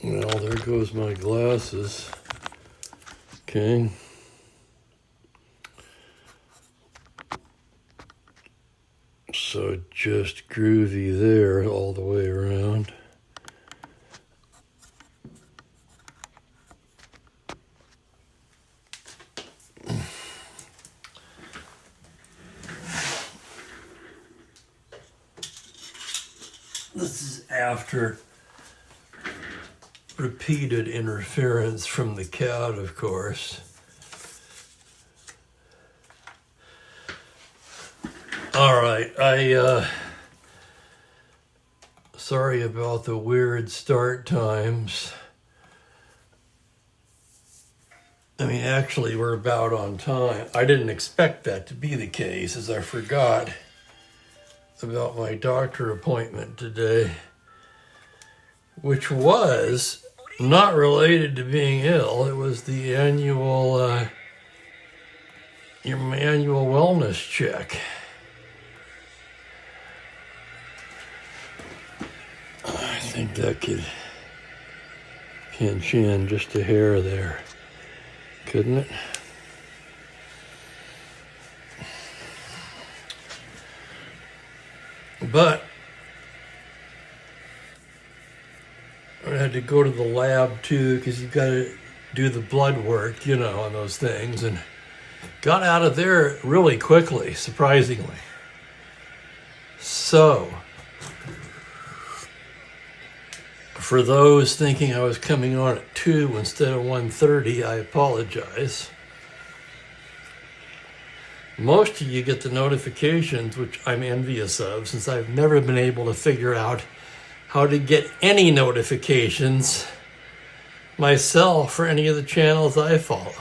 Well, there goes my glasses. Okay. So just groovy there all the way around. This is after repeated interference from the cat, of course. All right, sorry about the weird start times. I mean, actually, we're about on time. I didn't expect that to be the case, as I forgot about my doctor appointment today, which was not related to being ill. It was the annual, your annual wellness check. I think that could pinch in just a hair there, couldn't it? But I had to go to the lab too, because you've got to do the blood work, you know, on those things, and got out of there really quickly, surprisingly. So, for those thinking I was coming on at 2 instead of 1:30, I apologize. Most of you get the notifications, which I'm envious of, since I've never been able to figure out how to get any notifications myself for any of the channels I follow.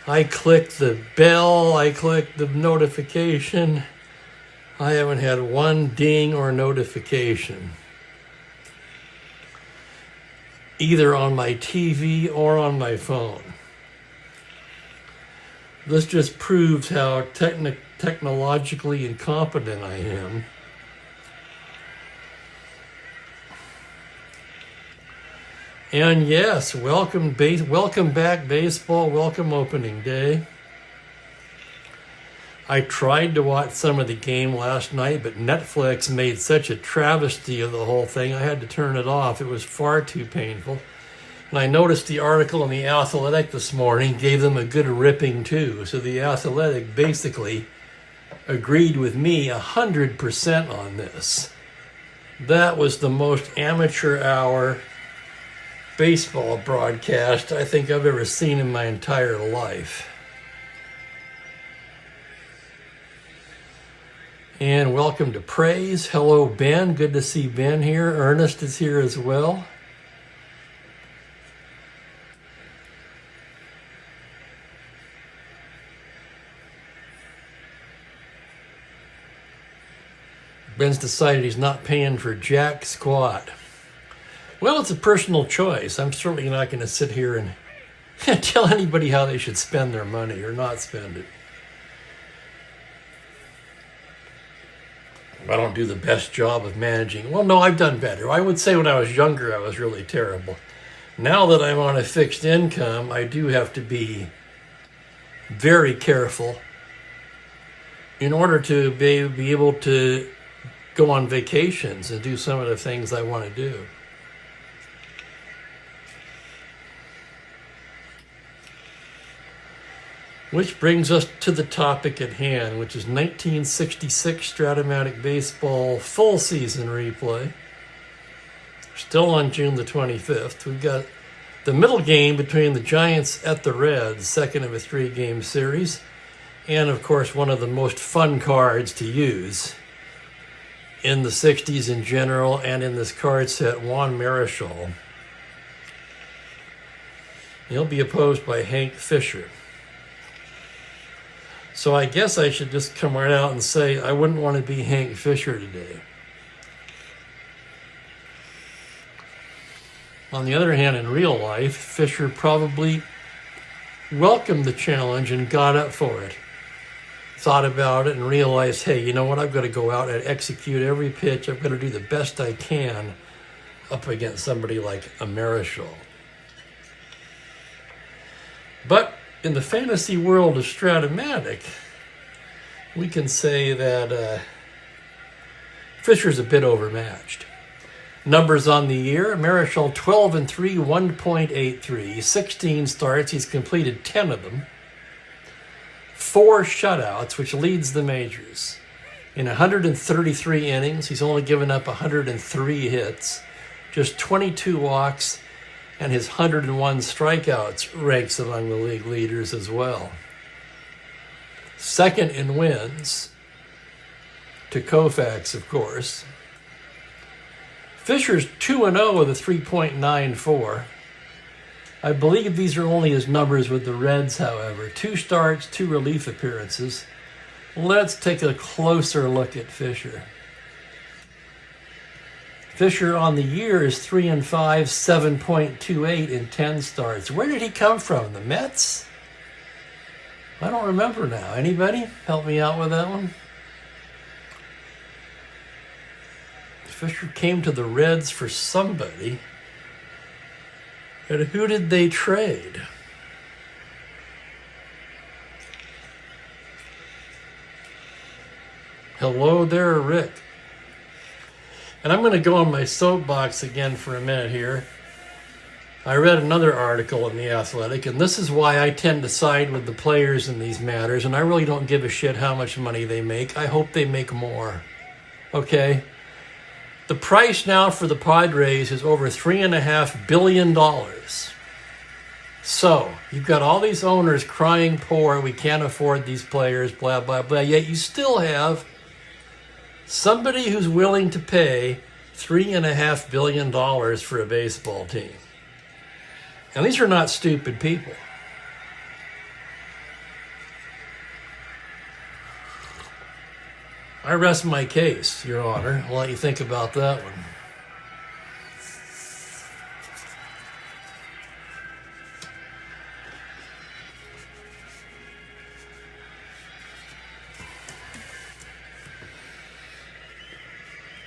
I click the bell, I click the notification. I haven't had one ding or notification, either on my TV or on my phone. This just proves how technologically incompetent I am. And yes, welcome back baseball, welcome opening day. I tried to watch some of the game last night, but Netflix made such a travesty of the whole thing, I had to turn it off. It was far too painful. And I noticed the article in The Athletic this morning gave them a good ripping too. So The Athletic basically agreed with me 100% on this. That was the most amateur hour baseball broadcast I think I've ever seen in my entire life. And welcome to Praise. Hello, Ben. Good to see Ben here. Ernest is here as well. Ben's decided he's not paying for jack squat. Well, it's a personal choice. I'm certainly not going to sit here and tell anybody how they should spend their money or not spend it. I don't do the best job of managing. Well, no, I've done better. I would say when I was younger, I was really terrible. Now that I'm on a fixed income, I do have to be very careful in order to be able to go on vacations and do some of the things I want to do. Which brings us to the topic at hand, which is 1966 Strat-O-Matic baseball full season replay. Still on June the 25th. We've got the middle game between the Giants at the Reds, second of a 3-game series, and of course one of the most fun cards to use in the 60s in general, and in this card set, Juan Marichal. He'll be opposed by Hank Fisher. So I guess I should just come right out and say I wouldn't want to be Hank Fisher today. On the other hand, in real life, Fisher probably welcomed the challenge and got up for it. Thought about it and realized, hey, you know what? I've got to go out and execute every pitch. I've got to do the best I can up against somebody like a Marichal. But in the fantasy world of Strat-O-Matic, we can say that Fisher's a bit overmatched. Numbers on the year: Marichal 12-3, 1.83, 16 starts. He's completed 10 of them. 4 shutouts, which leads the majors. In 133 innings, he's only given up 103 hits, just 22 walks, and his 101 strikeouts ranks among the league leaders as well. Second in wins, to Koufax, of course. Fisher's 2-0 with a 3.94. I believe these are only his numbers with the Reds, however. 2 starts, 2 relief appearances. Let's take a closer look at Fisher. Fisher on the year is 3-5, 7.28 in 10 starts. Where did he come from? The Mets? I don't remember now. Anybody? Help me out with that one. Fisher came to the Reds for somebody. And who did they trade? Hello there, Rick. And I'm going to go on my soapbox again for a minute here. I read another article in The Athletic, and this is why I tend to side with the players in these matters, and I really don't give a shit how much money they make. I hope they make more. Okay? The price now for the Padres is over $3.5 billion. So, you've got all these owners crying poor, we can't afford these players, blah, blah, blah. Yet you still have somebody who's willing to pay $3.5 billion for a baseball team. And these are not stupid people. I rest my case, Your Honor. I'll let you think about that one.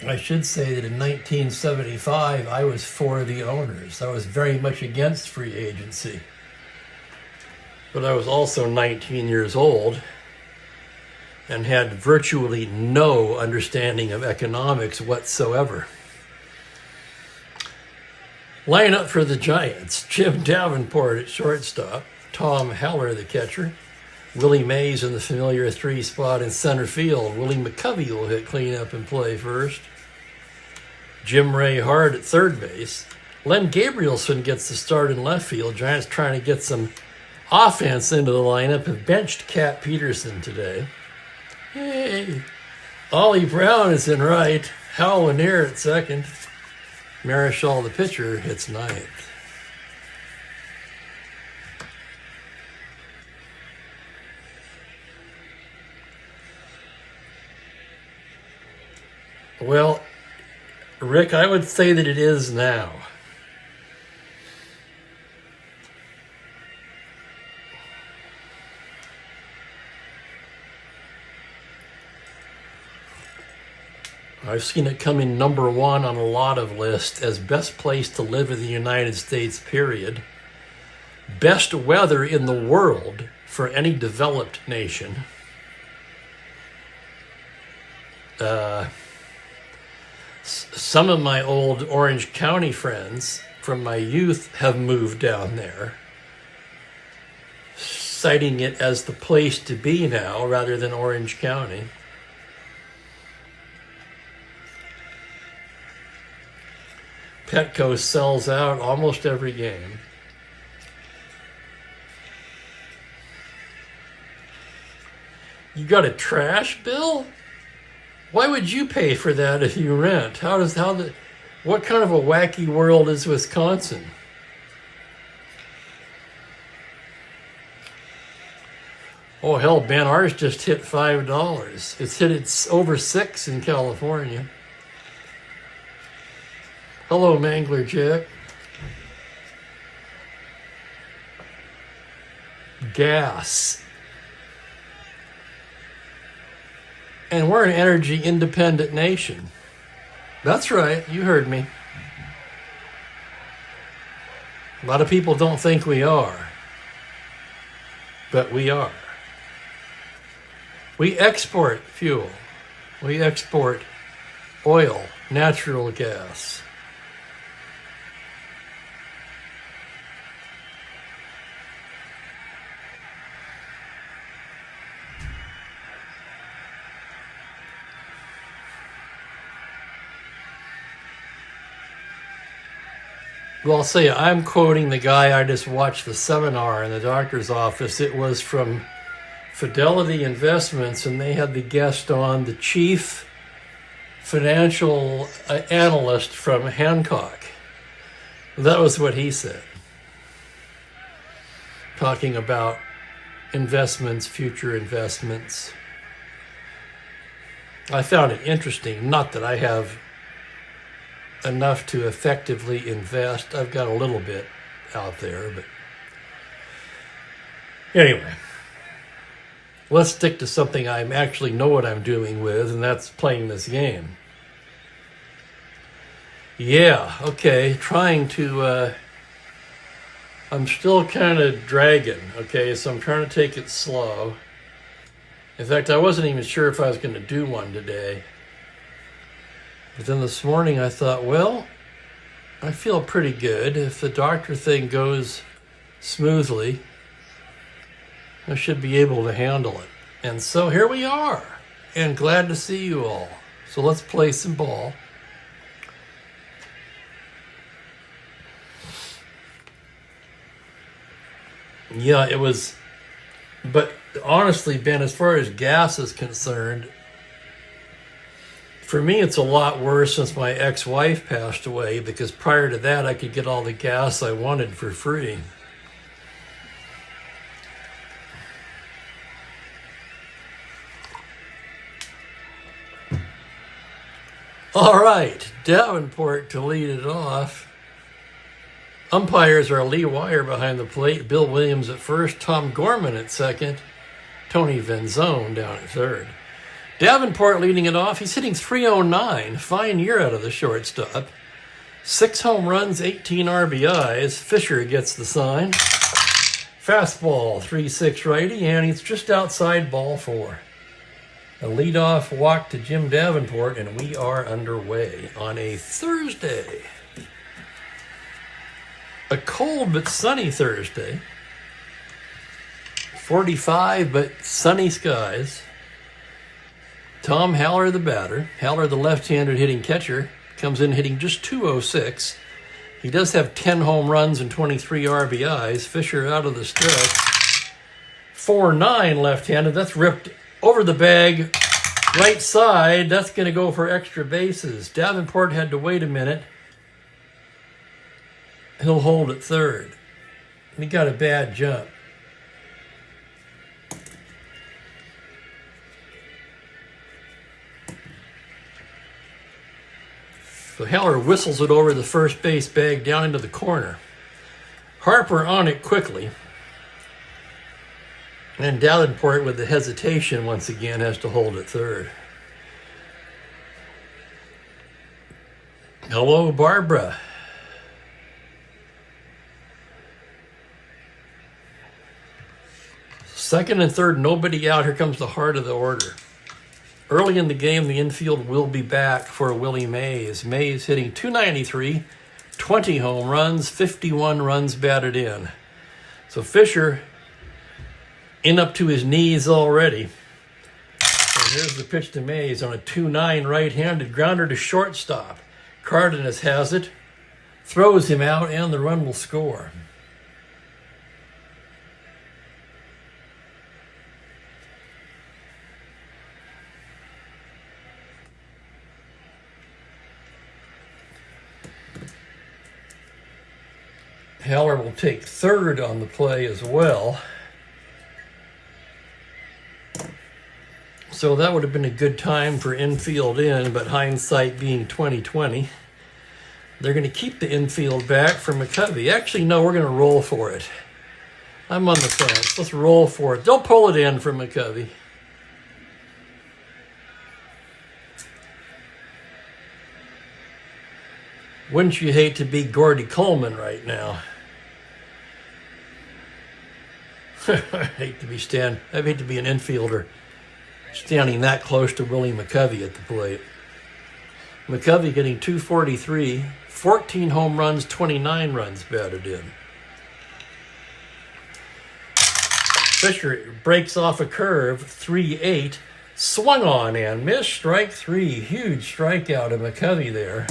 I should say that in 1975, I was for the owners. I was very much against free agency. But I was also 19 years old and had virtually no understanding of economics whatsoever. Line up for the Giants: Jim Davenport at shortstop, Tom Haller the catcher, Willie Mays in the familiar 3 spot in center field. Willie McCovey will hit cleanup and play first. Jim Ray Hard at third base. Len Gabrielson gets the start in left field. Giants trying to get some offense into the lineup have benched Cat Peterson today. Hey, Ollie Brown is in right. Hal Lanier at second. Marichal, the pitcher, hits ninth. Well, Rick, I would say that it is now. I've seen it come in number 1 on a lot of lists as best place to live in the United States, period. Best weather in the world for any developed nation. Some of my old Orange County friends from my youth have moved down there, citing it as the place to be now rather than Orange County. Petco sells out almost every game. You got a trash bill? Why would you pay for that if you rent? What kind of a wacky world is Wisconsin? Oh hell, Ben R's just hit $5. It's over $6 in California. Hello, Mangler Jack. gas. And we're an energy independent nation. That's right, you heard me. A lot of people don't think we are, but we are. We export fuel. We export oil, natural gas. Well, I'll say I'm quoting the guy I just watched the seminar in the doctor's office. It was from Fidelity Investments, and they had the guest on, the chief financial analyst from Hancock. That was what he said, talking about investments, future investments. I found it interesting, not that I have enough to effectively invest. I've got a little bit out there, but anyway, let's stick to something I actually know what I'm doing with, and that's playing this game. Yeah, okay, trying to, I'm still kind of dragging, okay, so I'm trying to take it slow. In fact, I wasn't even sure if I was going to do one today. But then this morning I thought, well, I feel pretty good. If the doctor thing goes smoothly, I should be able to handle it. And so here we are, and glad to see you all. So let's play some ball. Yeah, it was, but honestly, Ben, as far as gas is concerned, for me, it's a lot worse since my ex-wife passed away, because prior to that, I could get all the gas I wanted for free. All right, Davenport to lead it off. Umpires are Lee Wire behind the plate, Bill Williams at first, Tom Gorman at second, Tony Venzone down at third. Davenport leading it off. He's hitting .309. Fine year out of the shortstop. 6 home runs, 18 RBIs. Fisher gets the sign. Fastball, 3-6 righty, and he's just outside ball 4. A leadoff walk to Jim Davenport, and we are underway on a Thursday. A cold but sunny Thursday. 45 but sunny skies. Tom Haller, the batter. Haller, the left-handed hitting catcher, comes in hitting just .206. He does have 10 home runs and 23 RBIs. Fisher out of the stretch. 4-9 left-handed. That's ripped over the bag. Right side. That's going to go for extra bases. Davenport had to wait a minute. He'll hold at third. He got a bad jump. So Haller whistles it over the first base bag down into the corner. Harper on it quickly. And Davenport, with the hesitation once again, has to hold at third. Hello, Barbara. Second and third, nobody out. Here comes the heart of the order. Early in the game, the infield will be back for Willie Mays. Mays hitting .293, 20 home runs, 51 runs batted in. So Fisher in up to his knees already. And here's the pitch to Mays on a 2-9 right-handed grounder to shortstop. Cardenas has it, throws him out, and the run will score. Haller will take third on the play as well. So that would have been a good time for infield in, but hindsight being 20/20, they're going to keep the infield back for McCovey. Actually, no, we're going to roll for it. I'm on the fence. Let's roll for it. Don't pull it in for McCovey. Wouldn't you hate to be Gordy Coleman right now? I'd hate to be an infielder standing that close to Willie McCovey at the plate. McCovey getting 243, 14 home runs, 29 runs batted in. Fisher breaks off a curve, 3-8, swung on and missed, strike three. Huge strikeout of McCovey there.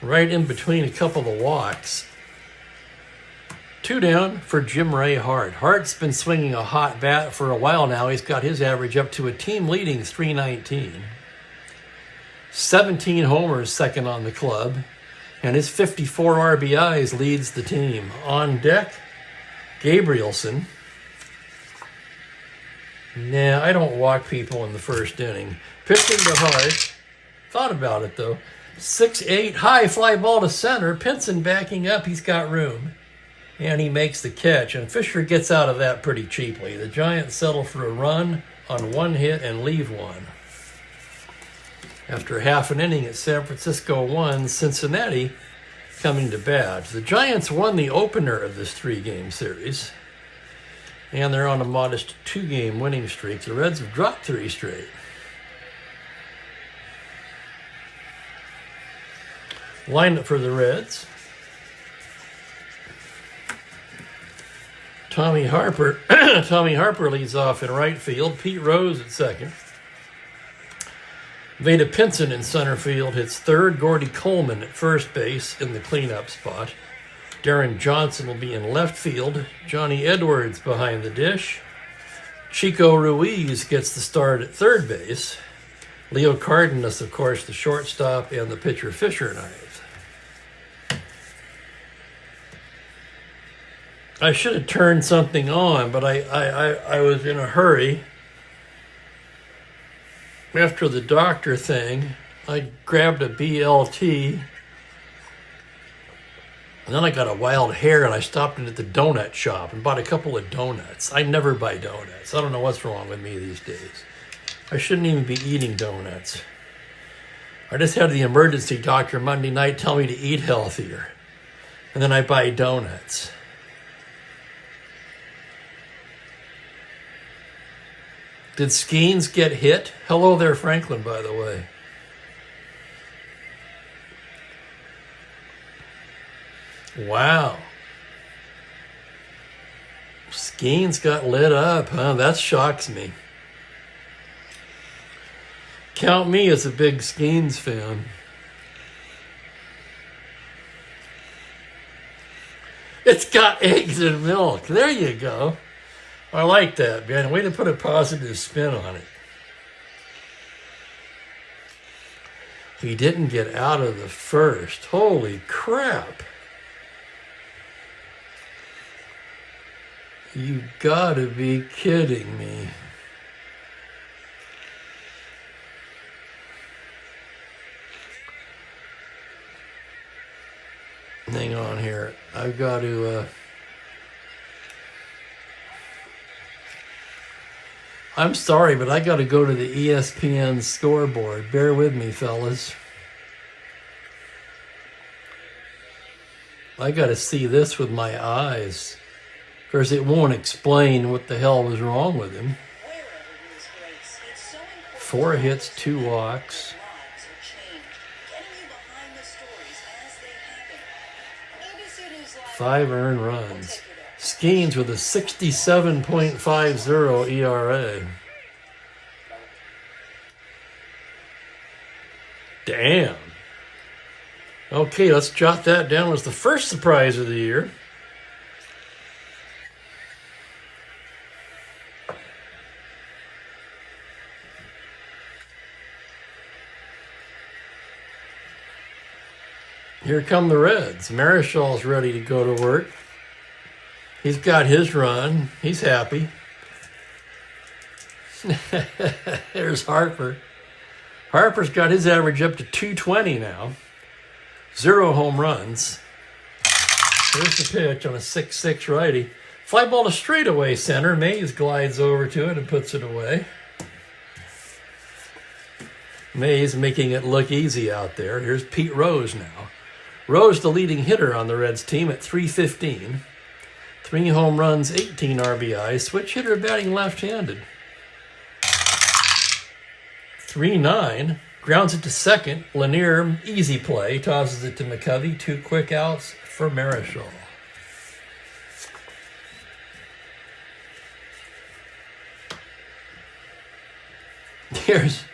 Right in between a couple of walks. 2 down for Jim Ray Hart. Hart's been swinging a hot bat for a while now. He's got his average up to a team-leading 319. 17 homers, second on the club. And his 54 RBIs leads the team. On deck, Gabrielson. Nah, I don't walk people in the first inning. Pitching to Hart. Thought about it, though. 6-8, high fly ball to center. Pinson backing up. He's got room. And he makes the catch. And Fisher gets out of that pretty cheaply. The Giants settle for a run on 1 hit and leave 1. After half an inning at San Francisco 1, Cincinnati coming to bat. The Giants won the opener of this 3-game series. And they're on a modest 2-game winning streak. The Reds have dropped 3 straight. Lineup for the Reds. Tommy Harper leads off in right field. Pete Rose at second. Vada Pinson in center field hits third. Gordy Coleman at first base in the cleanup spot. Darren Johnson will be in left field. Johnny Edwards behind the dish. Chico Ruiz gets the start at third base. Leo Cardenas, of course, the shortstop, and the pitcher Fisher ninth. I should have turned something on, but I was in a hurry. After the doctor thing, I grabbed a BLT, and then I got a wild hair, and I stopped in at the donut shop and bought a couple of donuts. I never buy donuts. I don't know what's wrong with me these days. I shouldn't even be eating donuts. I just had the emergency doctor Monday night tell me to eat healthier, and then I buy donuts. Did Skeens get hit? Hello there, Franklin, by the way. Wow. Skeens got lit up, huh? That shocks me. Count me as a big Skeens fan. It's got eggs and milk. There you go. I like that, man. Way to put a positive spin on it. He didn't get out of the first. Holy crap. You gotta be kidding me. Hang on here. I've got to... I'm sorry, but I got to go to the ESPN scoreboard. Bear with me, fellas. I got to see this with my eyes. Of course, it won't explain what the hell was wrong with him. 4 hits, 2 walks. 5 earned runs. Skeens with a 67.50 ERA. Damn. Okay, let's jot that down as the first surprise of the year. Here come the Reds. Marischal's ready to go to work. He's got his run. He's happy. There's Harper. Harper's got his average up to 220 now. 0 home runs. Here's the pitch on a 6-6 righty. Fly ball to straightaway center. Mays glides over to it and puts it away. Mays making it look easy out there. Here's Pete Rose now. Rose, the leading hitter on the Reds team at .315. 3 home runs, 18 RBIs. Switch hitter batting left-handed. 3-9. Grounds it to second. Lanier, easy play. Tosses it to McCovey. 2 quick outs for Marichal. Here's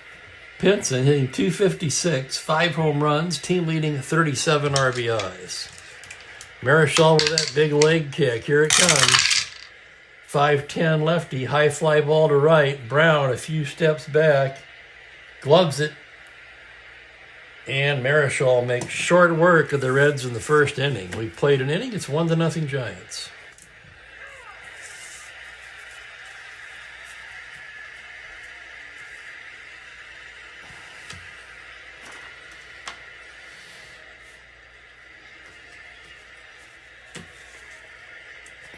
Pinson hitting .256, 5 home runs, team leading 37 RBIs. Marichal with that big leg kick. Here it comes. 5'10 lefty, high fly ball to right. Brown a few steps back, gloves it, and Marichal makes short work of the Reds in the first inning. We played an inning. It's 1-0 Giants.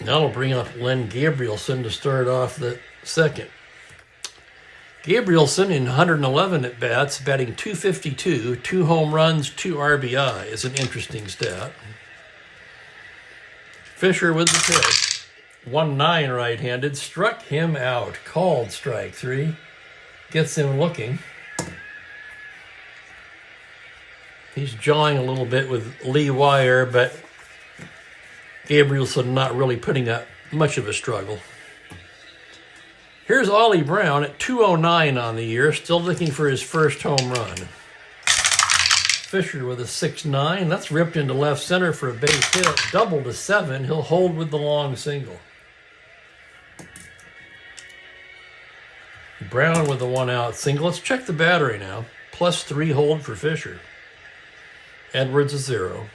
That'll bring up Len Gabrielson to start off the second. Gabrielson in 111 at-bats, batting .252, 2 home runs, 2 RBI is an interesting stat. Fisher with the pitch. 1-9 right-handed, struck him out, called strike 3. Gets him looking. He's jawing a little bit with Lee Wire, but Gabrielson not really putting up much of a struggle. Here's Ollie Brown at .209 on the year, still looking for his first home run. Fisher with a 6-9. That's ripped into left center for a base hit. Double to 7. He'll hold with the long single. Brown with the 1-out single. Let's check the battery now. +3 hold for Fisher. Edwards a 0.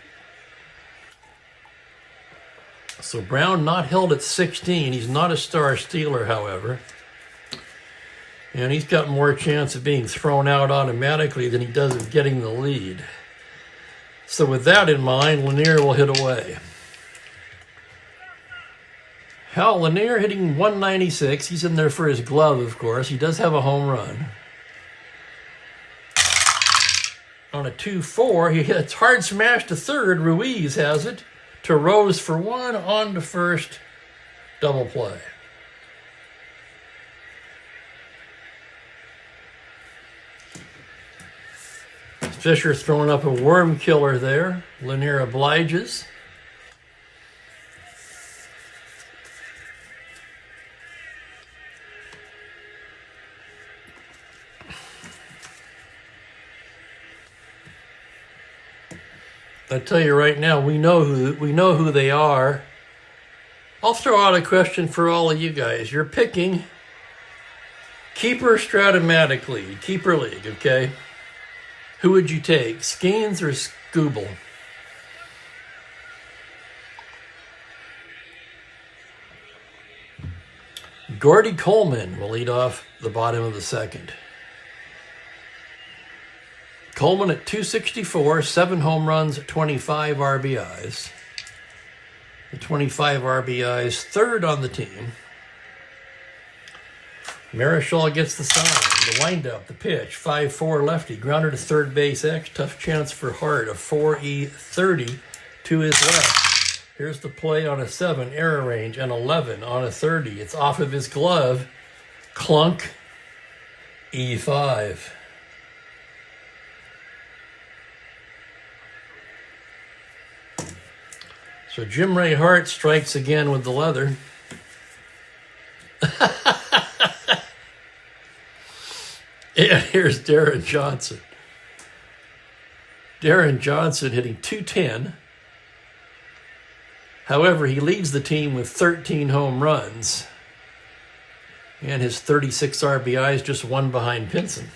So Brown not held at 16. He's not a star stealer, however. And he's got more chance of being thrown out automatically than he does of getting the lead. So with that in mind, Lanier will hit away. Hal Lanier hitting .196. He's in there for his glove, of course. He does have a home run. On a 2-4, he hits hard smash to third. Ruiz has it. To Rose for 1, on to first, double play. Fisher throwing up a worm killer there. Lanier obliges. I tell you right now, we know who they are. I'll throw out a question for all of you guys. You're picking keeper Strat-O-Matic league, keeper league, okay? Who would you take, Skeens or Scooble? Gordy Coleman will lead off the bottom of the second. Coleman at .264, 7 home runs, 25 RBIs. The 25 RBIs, third on the team. Marichal gets the sign, the windup, the pitch, 5-4 lefty, grounder to third base X, tough chance for Hart, a 4E30 to his left. Here's the play on a 7, error range, and 11 on a 30. It's off of his glove, clunk, E5. So Jim Ray Hart strikes again with the leather. And here's Darren Johnson. Darren Johnson hitting .210. However, he leads the team with 13 home runs. And his 36 RBIs, just 1 behind Pinson.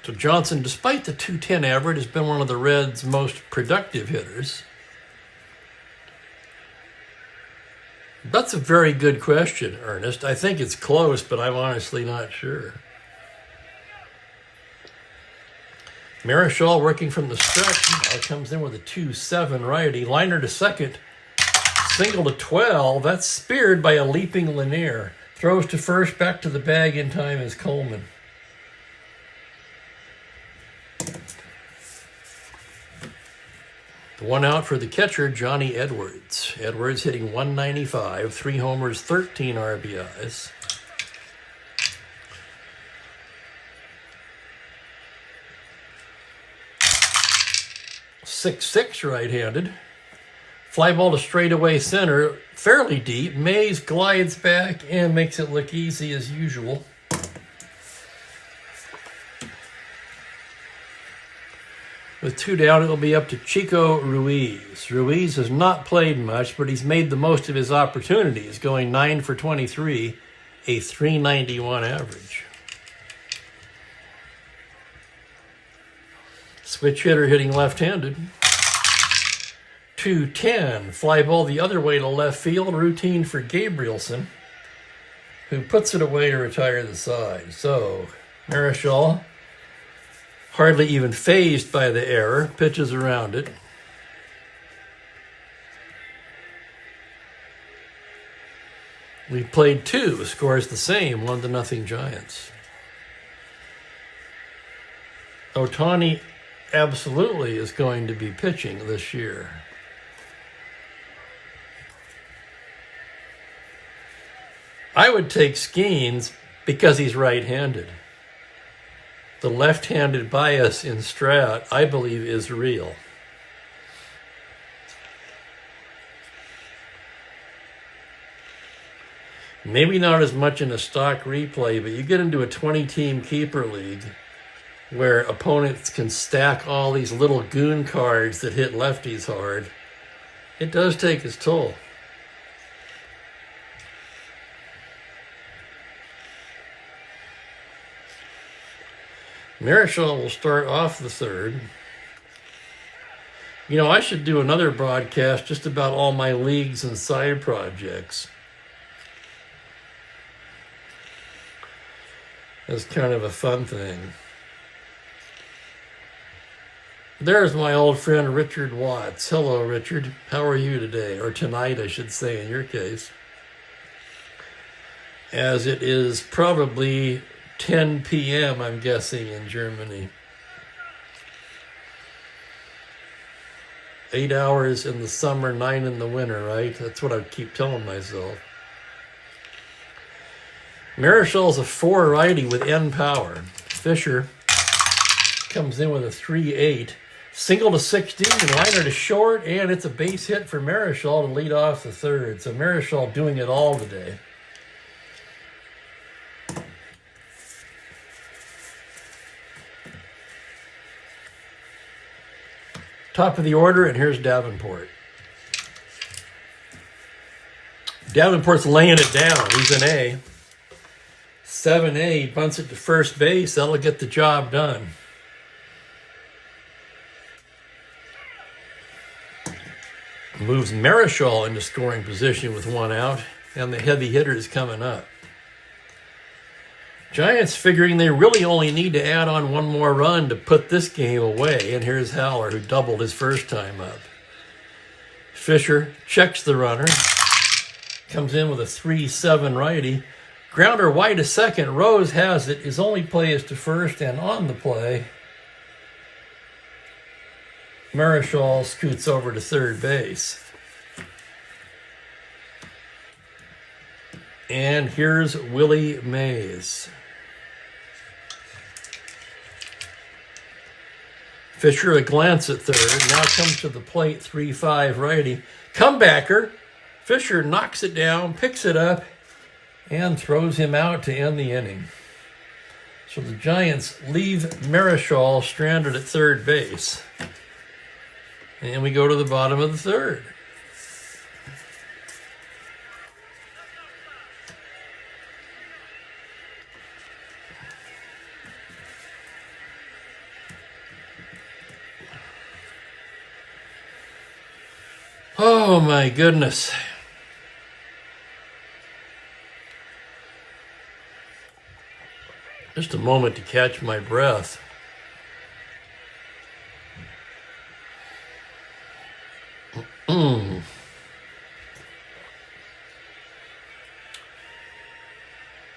So Johnson, despite the .210 average, has been one of the Reds' most productive hitters. That's a very good question, Ernest. I think it's close, but I'm honestly not sure. Marichal working from the stretch. Now comes in with a 2-7 righty. Liner to second. Single to 12. That's speared by a leaping Lanier. Throws to first. Back to the bag in time is Coleman. The one out for the catcher, Johnny Edwards. Edwards hitting 195. 3 homers, 13 RBIs. 6-6 right-handed. Fly ball to straightaway center, fairly deep. Mays glides back and makes it look easy as usual. With 2 down, it'll be up to Chico Ruiz. Ruiz has not played much, but he's made the most of his opportunities, going 9 for 23, a .391 average. Switch hitter hitting left-handed. 2-10. Fly ball the other way to left field. Routine for Gabrielson, who puts it away to retire the side. So, Marichal, hardly even fazed by the error, pitches around it. We played 2. Scores the same, 1-0 Giants. Ohtani absolutely is going to be pitching this year. I would take Skeens because he's right-handed. The left-handed bias in Strat, I believe, is real. Maybe not as much in a stock replay, but you get into a 20-team keeper league where opponents can stack all these little goon cards that hit lefties hard. It does take its toll. Marichal will start off the third. You know, I should do another broadcast just about all my leagues and side projects. That's kind of a fun thing. There's my old friend Richard Watts. Hello, Richard. How are you today? Or tonight, I should say, in your case. As it is probably 10 p.m., I'm guessing, in Germany. 8 hours in the summer, 9 in the winter, right? That's what I keep telling myself. Marichal's a 4 righty with N power. Fisher comes in with a 3-8. Single to 16, liner to short, and it's a base hit for Marichal to lead off the third. So Marichal doing it all today. Top of the order, and here's Davenport. Davenport's laying it down. He's an A. 7A, bunts it to first base. That'll get the job done. Moves Marichal into scoring position with 1 out, and the heavy hitter is coming up. Giants figuring they really only need to add on 1 more run to put this game away, and here's Haller, who doubled his first time up. Fisher checks the runner, comes in with a 3-7 righty. Grounder wide to second. Rose has it. His only play is to first, and on the play, Marichal scoots over to third base. And here's Willie Mays. Fisher a glance at third. Now comes to the plate, 3-5 righty. Comebacker. Fisher knocks it down, picks it up, and throws him out to end the inning. So the Giants leave Marichal stranded at third base. And we go to the bottom of the third. Oh my goodness. Just a moment to catch my breath.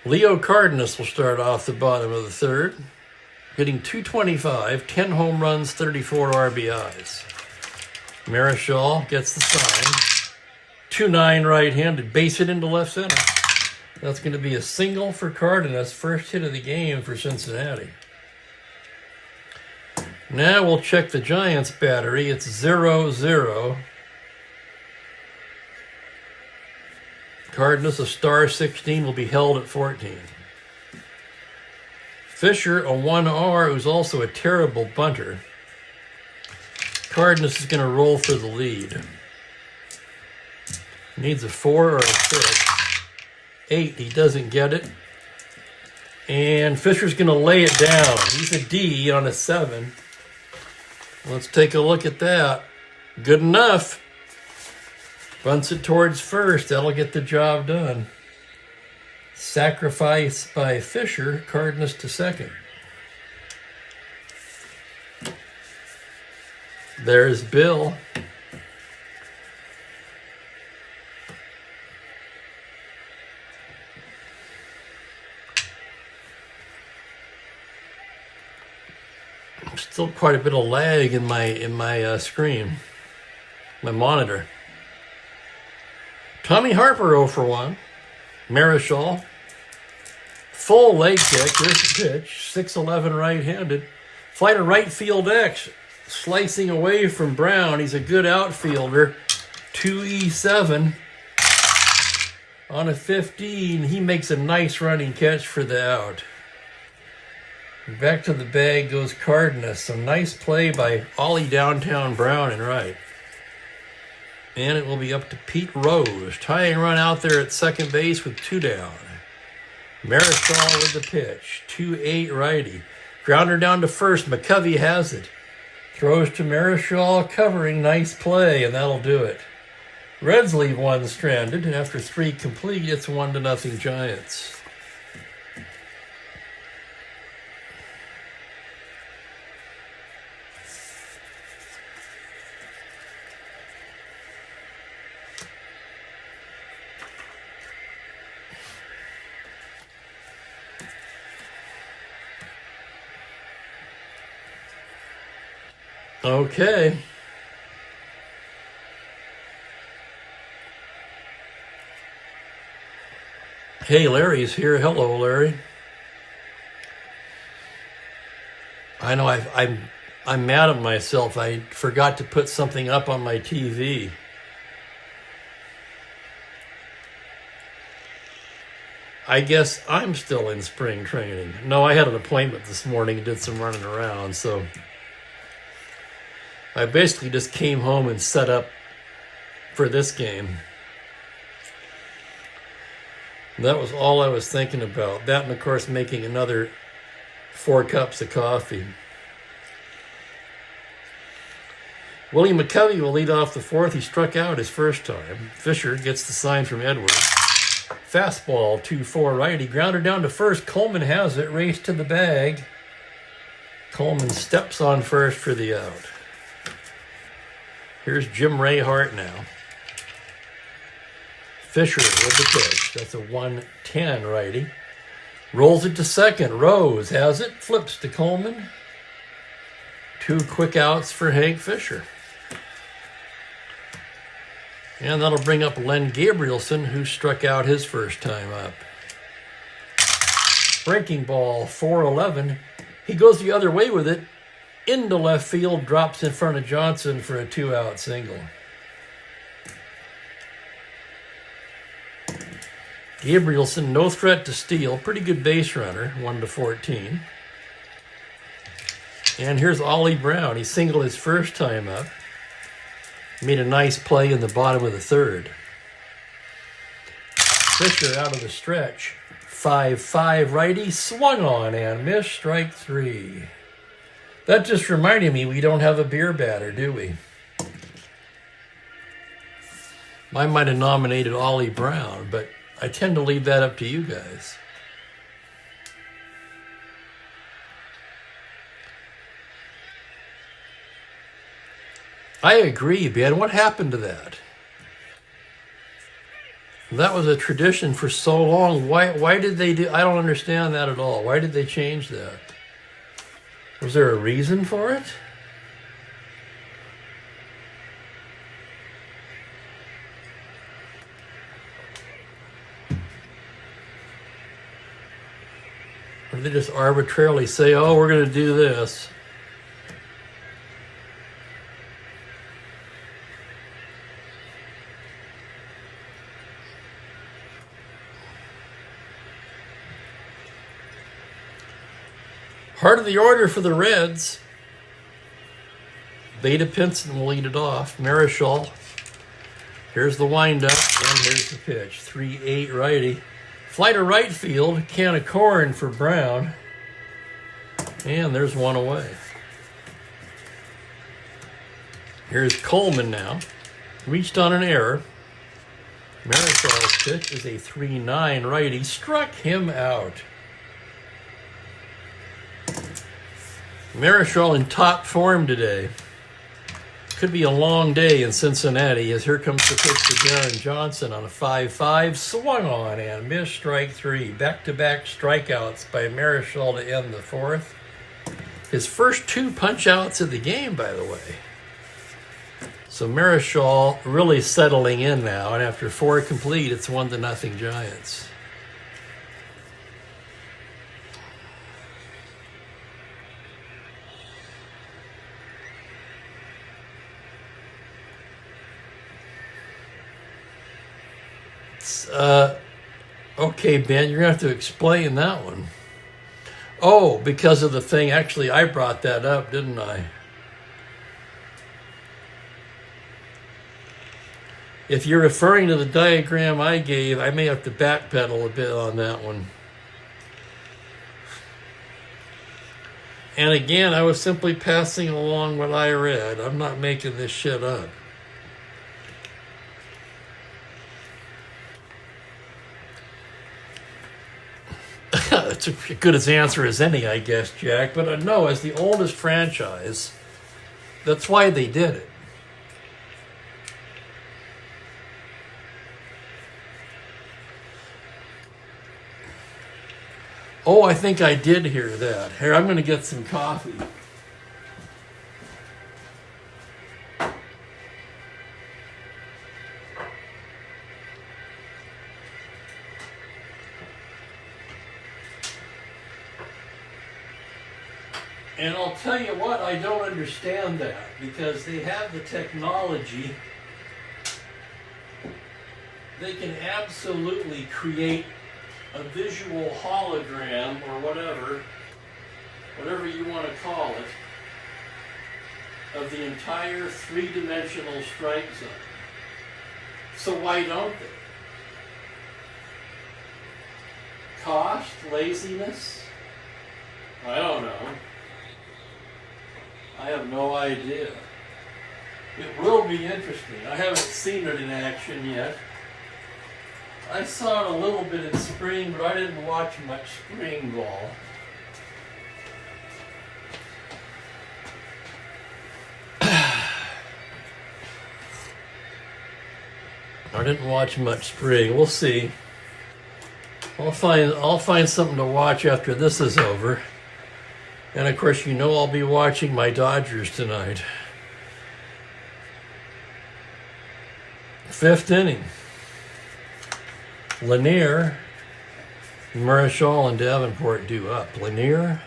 Leo Cardenas will start off the bottom of the third, hitting .225, 10 home runs, 34 RBIs. Marichal gets the sign. 2-9 right-handed, base hit into left center. That's going to be a single for Cardenas, first hit of the game for Cincinnati. Now we'll check the Giants' battery. It's 0-0. Cardenas, a star 16, will be held at 14. Fisher, a 1R, who's also a terrible bunter. Cardenas is going to roll for the lead. Needs a 4 or a 6. 8, he doesn't get it. And Fisher's going to lay it down. He's a D on a 7. Let's take a look at that. Good enough. Bunts it towards first. That'll get the job done. Sacrifice by Fisher. Cardenas to second. There's Bill. Still quite a bit of lag in my screen, my monitor. Tommy Harper 0 for 1. Marichal. Full leg kick. Here's the pitch. 6'11" right-handed. Fly to right field X. Slicing away from Brown. He's a good outfielder. 2E7. On a 15, he makes a nice running catch for the out. Back to the bag goes Cardenas. Some nice play by Ollie downtown Brown and right. And it will be up to Pete Rose. Tying run out there at second base with 2 down. Marichal with the pitch. 2-8 righty. Grounder down to first. McCovey has it. Throws to Marichal, covering. Nice play, and that'll do it. Reds leave 1 stranded. After 3 complete, it's 1-0 Giants. Okay. Hey, Larry's here. Hello, Larry. I know I'm mad at myself. I forgot to put something up on my TV. I guess I'm still in spring training. No, I had an appointment this morning and did some running around, so I basically just came home and set up for this game. That was all I was thinking about. That and, of course, making another 4 cups of coffee. Willie McCovey will lead off the 4th. He struck out his first time. Fisher gets the sign from Edwards. Fastball, 2-4 righty. Grounder down to first. Coleman has it. Race to the bag. Coleman steps on first for the out. Here's Jim Rayhart now. Fisher with the pitch. That's a 1-10 righty. Rolls it to second. Rose has it. Flips to Coleman. 2 quick outs for Hank Fisher. And that'll bring up Len Gabrielson, who struck out his first time up. Breaking ball, 4-11. He goes the other way with it. Into left field, drops in front of Johnson for a 2-out single. Gabrielson, no threat to steal. Pretty good base runner, 1-14. And here's Ollie Brown. He singled his first time up. Made a nice play in the bottom of the 3rd. Fisher out of the stretch. 5-5 righty, swung on and missed, strike 3. That just reminded me we don't have a beer batter, do we? I might have nominated Ollie Brown, but I tend to leave that up to you guys. I agree, Ben. What happened to that? That was a tradition for so long. Why did they do? I don't understand that at all. Why did they change that? Was there a reason for it? Or did they just arbitrarily say, oh, we're going to do this? Heart of the order for the Reds. Beta Pinson will lead it off. Marichal. Here's the windup, and here's the pitch. 3-8 righty. Fly to right field. Can of corn for Brown. And there's one away. Here's Coleman now. Reached on an error. Marichal's pitch is a 3-9 righty. Struck him out. Marichal in top form today. Could be a long day in Cincinnati as here comes the pitch to Darren Johnson on a 5-5. Swung on and missed strike three. Back-to-back strikeouts by Marichal to end the fourth. His first two punch-outs of the game, by the way. So Marichal really settling in now, and after 4 complete, it's 1-0 Giants. Okay, Ben, you're going to have to explain that one. Oh, because of the thing. Actually, I brought that up, didn't I? If you're referring to the diagram I gave, I may have to backpedal a bit on that one. And again, I was simply passing along what I read. I'm not making this shit up. That's as good an answer as any, I guess, Jack. But no, as the oldest franchise, that's why they did it. Oh, I think I did hear that. Here, I'm going to get some coffee. And I'll tell you what, I don't understand that, because they have the technology. They can absolutely create a visual hologram or whatever you want to call it, of the entire three-dimensional strike zone. So why don't they? Cost? Laziness? I don't know. I have no idea. It will be interesting. I haven't seen it in action yet. I saw it a little bit in spring, but I didn't watch much spring ball. I didn't watch much spring. We'll see. I'll find something to watch after this is over. And of course, you know I'll be watching my Dodgers tonight. 5th inning. Lanier, Marichal, and Davenport due up. Lanier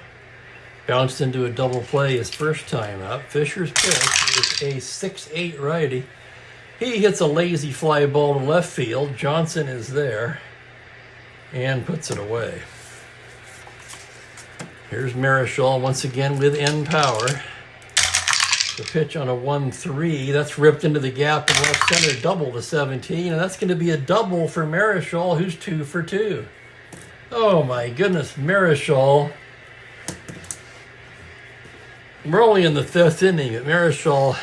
bounced into a double play his first time up. Fisher's pitch is a 6-8 righty. He hits a lazy fly ball to left field. Johnson is there and puts it away. Here's Marichal once again with end power. The pitch on a 1-3. That's ripped into the gap in left center, double to 17. And that's going to be a double for Marichal, who's 2 for 2. Oh my goodness, Marichal. We're only in the 5th inning, but Marichal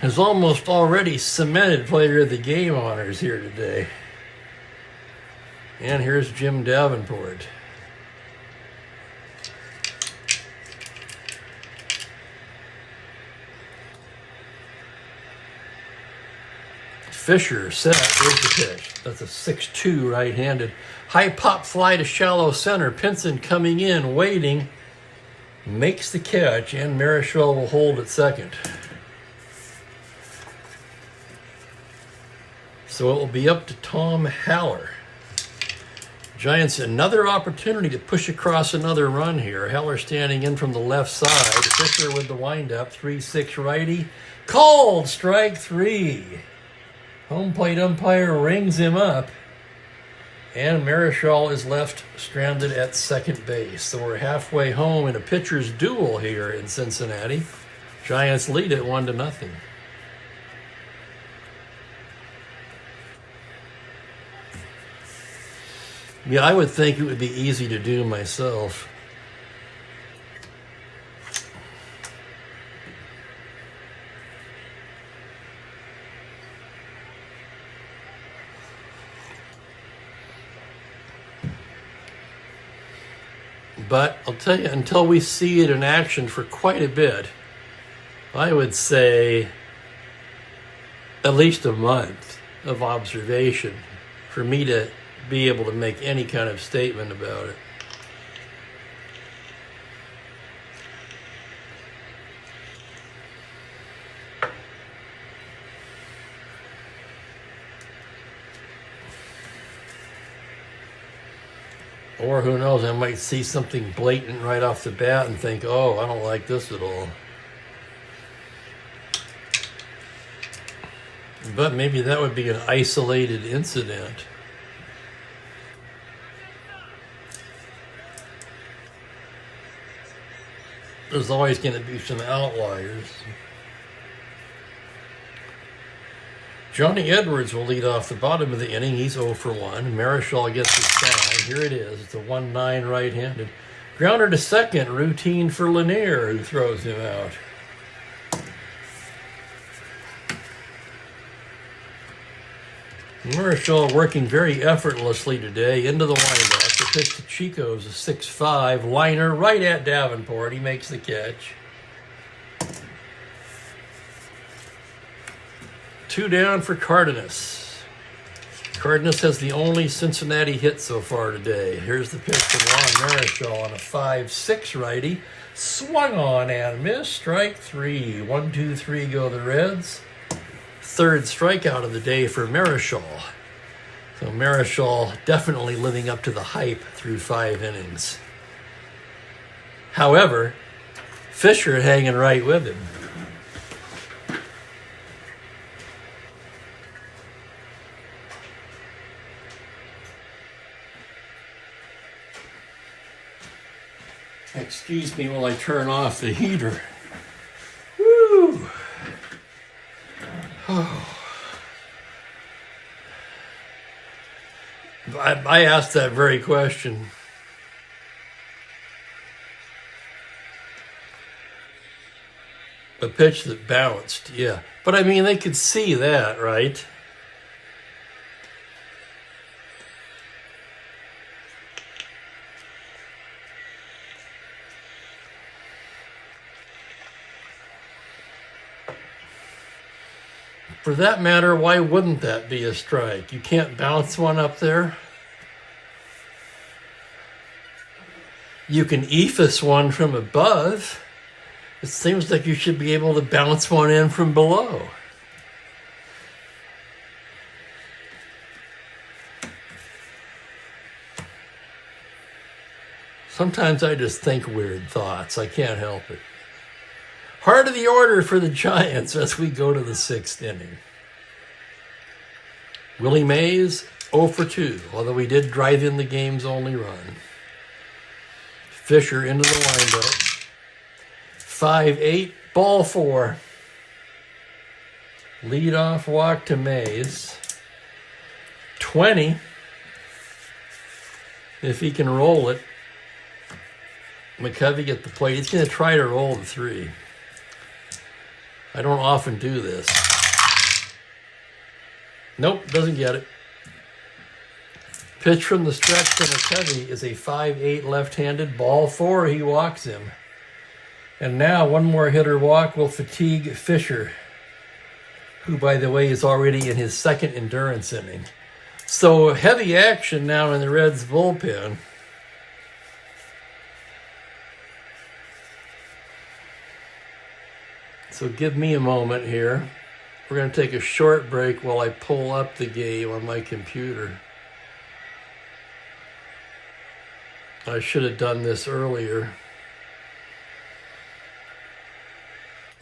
has almost already cemented player of the game honors here today. And here's Jim Davenport. Fisher set. Here's the pitch. That's a 6-2 right-handed. High pop fly to shallow center. Pinson coming in, waiting. Makes the catch, and Marichal will hold at second. So it will be up to Tom Haller. Giants another opportunity to push across another run here. Haller standing in from the left side. Fisher with the windup. 3-6 righty. Called strike 3. Home plate umpire rings him up. And Marichal is left stranded at second base. So we're halfway home in a pitcher's duel here in Cincinnati. Giants lead it 1-0. Yeah, I would think it would be easy to do myself. But I'll tell you, until we see it in action for quite a bit, I would say at least a month of observation for me to be able to make any kind of statement about it. Or who knows, I might see something blatant right off the bat and think, oh, I don't like this at all. But maybe that would be an isolated incident. There's always going to be some outliers. Johnny Edwards will lead off the bottom of the inning. He's 0 for 1. Marichal gets his sign. Here it is. It's a 1-9 right-handed. Grounder to second. Routine for Lanier, who throws him out. Marichal working very effortlessly today into the windup. The pitch to Chico's a 6-5 liner right at Davenport. He makes the catch. 2 down for Cardenas. Cardenas has the only Cincinnati hit so far today. Here's the pitch from Juan Marichal on a 5-6 righty. Swung on and missed. Strike 3. 1-2-3 go the Reds. Third strikeout of the day for Marichal. So Marichal definitely living up to the hype through 5 innings. However, Fisher hanging right with him. Excuse me while I turn off the heater. Woo! Oh. I asked that very question. A pitch that bounced, yeah. But I mean, they could see that, right? For that matter, why wouldn't that be a strike? You can't bounce one up there. You can ephus one from above. It seems like you should be able to bounce one in from below. Sometimes I just think weird thoughts. I can't help it. Heart of the order for the Giants as we go to the 6th inning. Willie Mays, 0 for 2, although he did drive in the game's only run. Fisher into the windup. 5-8, ball 4. Leadoff walk to Mays. 20. If he can roll it. McCovey at the plate. He's going to try to roll the 3. I don't often do this. Nope, doesn't get it. Pitch from the stretch to McCovey is a 5-8 left-handed. Ball 4, he walks him. And now one more hitter walk will fatigue Fisher. who, by the way, is already in his second endurance inning. So heavy action now in the Reds bullpen. So give me a moment here. We're going to take a short break while I pull up the game on my computer. I should have done this earlier,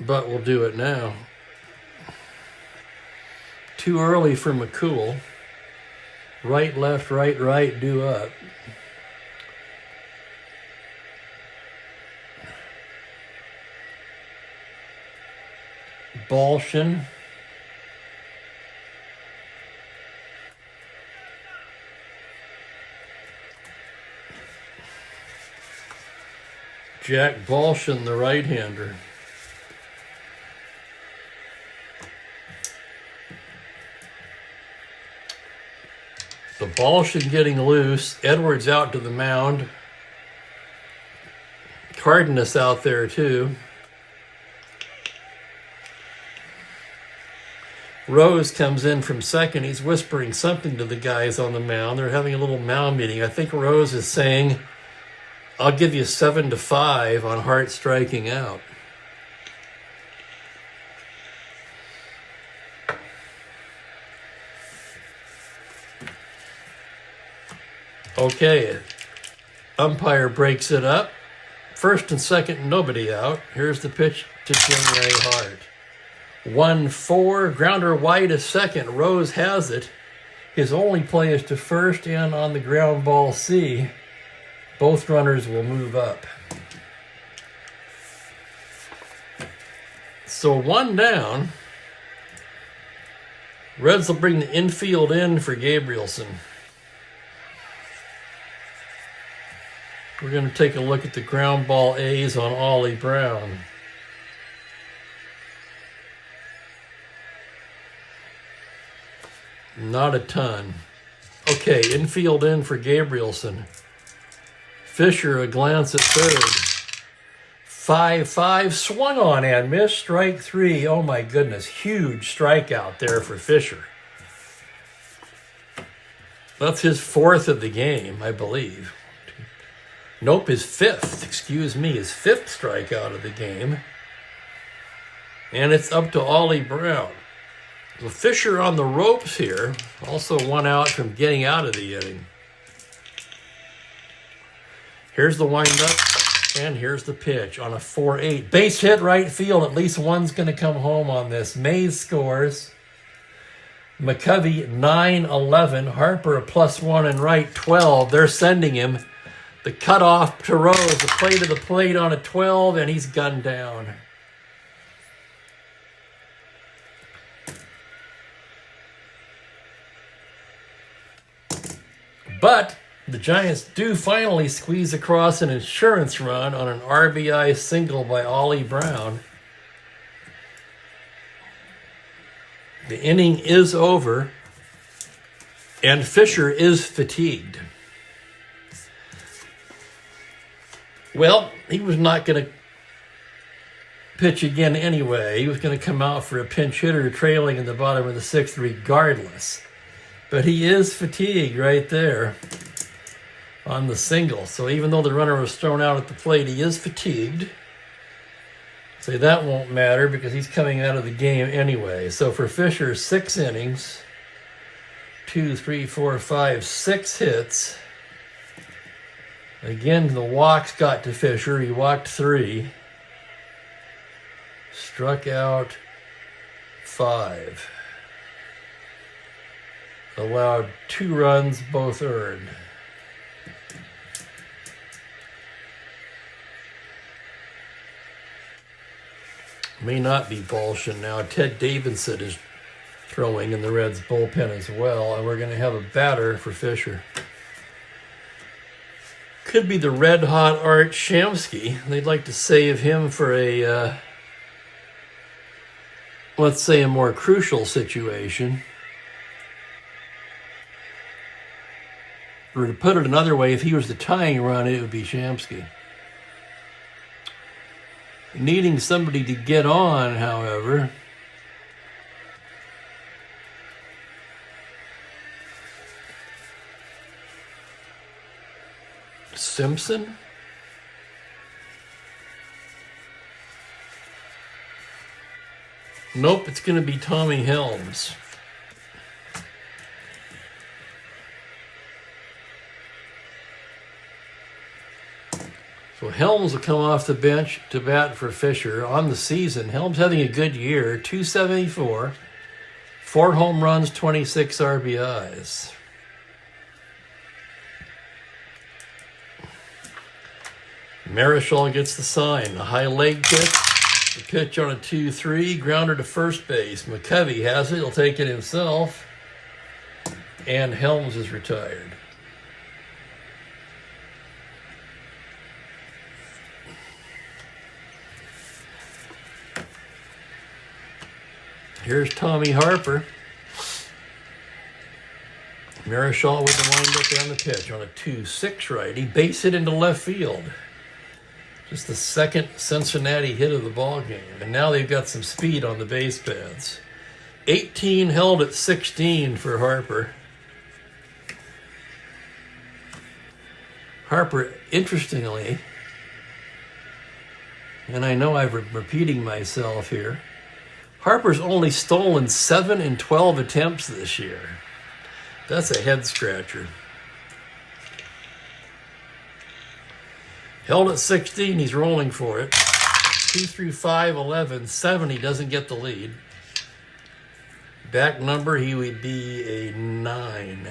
but we'll do it now. Too early for McCool. Right, left, right, due up. Balshin. Jack Balshin, the right-hander. The Balshin getting loose. Edwards out to the mound. Cardenas out there too. Rose comes in from second. He's whispering something to the guys on the mound. They're having a little mound meeting. I think Rose is saying, I'll give you 7-5 on Hart striking out. Okay, umpire breaks it up. First and second, nobody out. Here's the pitch to Jim Ray Hart. 1-4, grounder wide to second. Rose has it. His only play is to first and on the ground ball C. Both runners will move up. So one down. Reds will bring the infield in for Gabrielson. We're going to take a look at the ground ball A's on Ollie Brown. Not a ton. Okay, infield in for Gabrielson. Fisher, a glance at third. 5-5, swung on and missed, strike three. Oh my goodness, huge strikeout there for Fisher. That's his fourth of the game, I believe. Nope, his fifth, his fifth strikeout of the game. And it's up to Ollie Brown. So Fisher on the ropes here, also one out from getting out of the inning. Here's the windup, and here's the pitch on a 4-8. Base hit right field, at least one's going to come home on this. Mays scores. McCovey 9-11, Harper a +1 and right 12. They're sending him. The cutoff to Rose, the play to the plate on a 12, and he's gunned down. But the Giants do finally squeeze across an insurance run on an RBI single by Ollie Brown. The inning is over, and Fisher is fatigued. Well, he was not going to pitch again anyway. He was going to come out for a pinch hitter trailing in the bottom of the sixth regardless. But he is fatigued right there on the single. So even though the runner was thrown out at the plate, he is fatigued. So that won't matter because he's coming out of the game anyway. So for Fisher, 6 innings, 6 hits. Again, the walks got to Fisher. He walked 3. Struck out 5. Allowed 2 runs, both earned. May not be Balshin now. Ted Davidson is throwing in the Reds bullpen as well, and we're going to have a batter for Fisher. Could be the red-hot Art Shamsky. They'd like to save him for a, let's say, a more crucial situation. Or to put it another way, if he was the tying run, it would be Shamsky. Needing somebody to get on, however, Simpson. Nope, it's going to be Tommy Helms. So Helms will come off the bench to bat for Fisher on the season. Helms having a good year, 274, 4 home runs, 26 RBIs. Marichal gets the sign. A high leg kick. The pitch on a 2-3. Grounder to first base. McCovey has it. He'll take it himself. And Helms is retired. Here's Tommy Harper. Marichal with the windup and the pitch on a 2-6 righty. Base hit into left field. Just the second Cincinnati hit of the ball game. And now they've got some speed on the base paths. 18 held at 16 for Harper. Harper, interestingly, and I know I'm repeating myself here, Harper's only stolen 7 in 12 attempts this year. That's a head scratcher. Held at 16, he's rolling for it. 2 through 5, 11, 7, he doesn't get the lead. Back number, he would be a 9.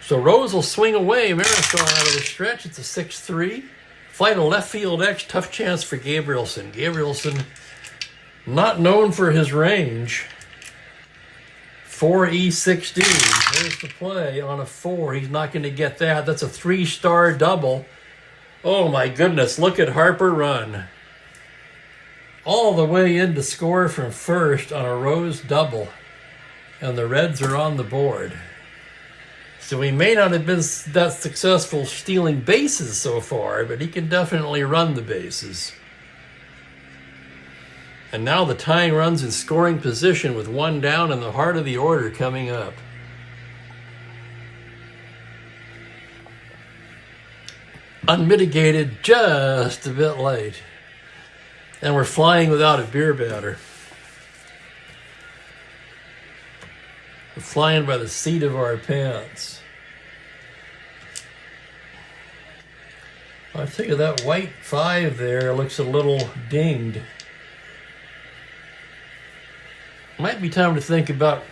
So Rose will swing away. Marichal out of the stretch. It's a 6-3. Fly to left field X. Tough chance for Gabrielson. Gabrielson, not known for his range. 4E16. There's the play on a 4. He's not going to get that. That's a 3-star double. Oh my goodness. Look at Harper run. All the way in to score from first on a Rose double. And the Reds are on the board. So he may not have been that successful stealing bases so far, but he can definitely run the bases. And now the tying runs in scoring position with 1 down in the heart of the order coming up. Unmitigated, just a bit late. And we're flying without a beer batter. We're flying by the seat of our pants. I think of that white 5 there looks a little dinged. Might be time to think about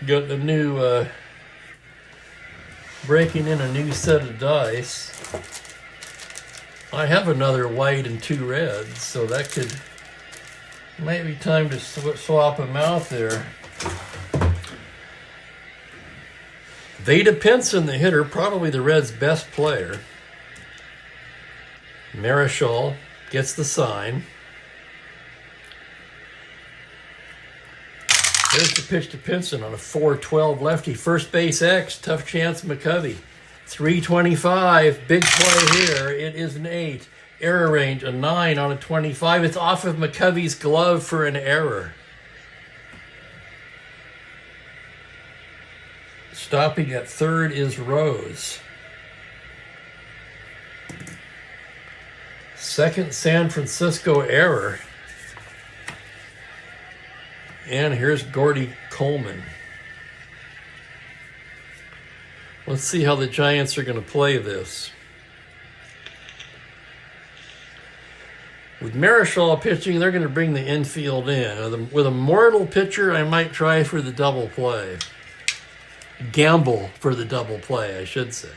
getting a new, breaking in a new set of dice. I have another white and 2 reds, so that might be time to swap them out there. Vada Pinson, the hitter, probably the Reds' best player. Marichal gets the sign. There's the pitch to Pinson on a 4-12 lefty. First base X, tough chance McCovey. 325, big play here. It is an 8. Error range, a 9 on a 25. It's off of McCovey's glove for an error. Stopping at third is Rose. Second San Francisco error. And here's Gordy Coleman. Let's see how the Giants are going to play this. With Marichal pitching, they're going to bring the infield in. With a mortal pitcher, I might try for the double play. Gamble for the double play, I should say.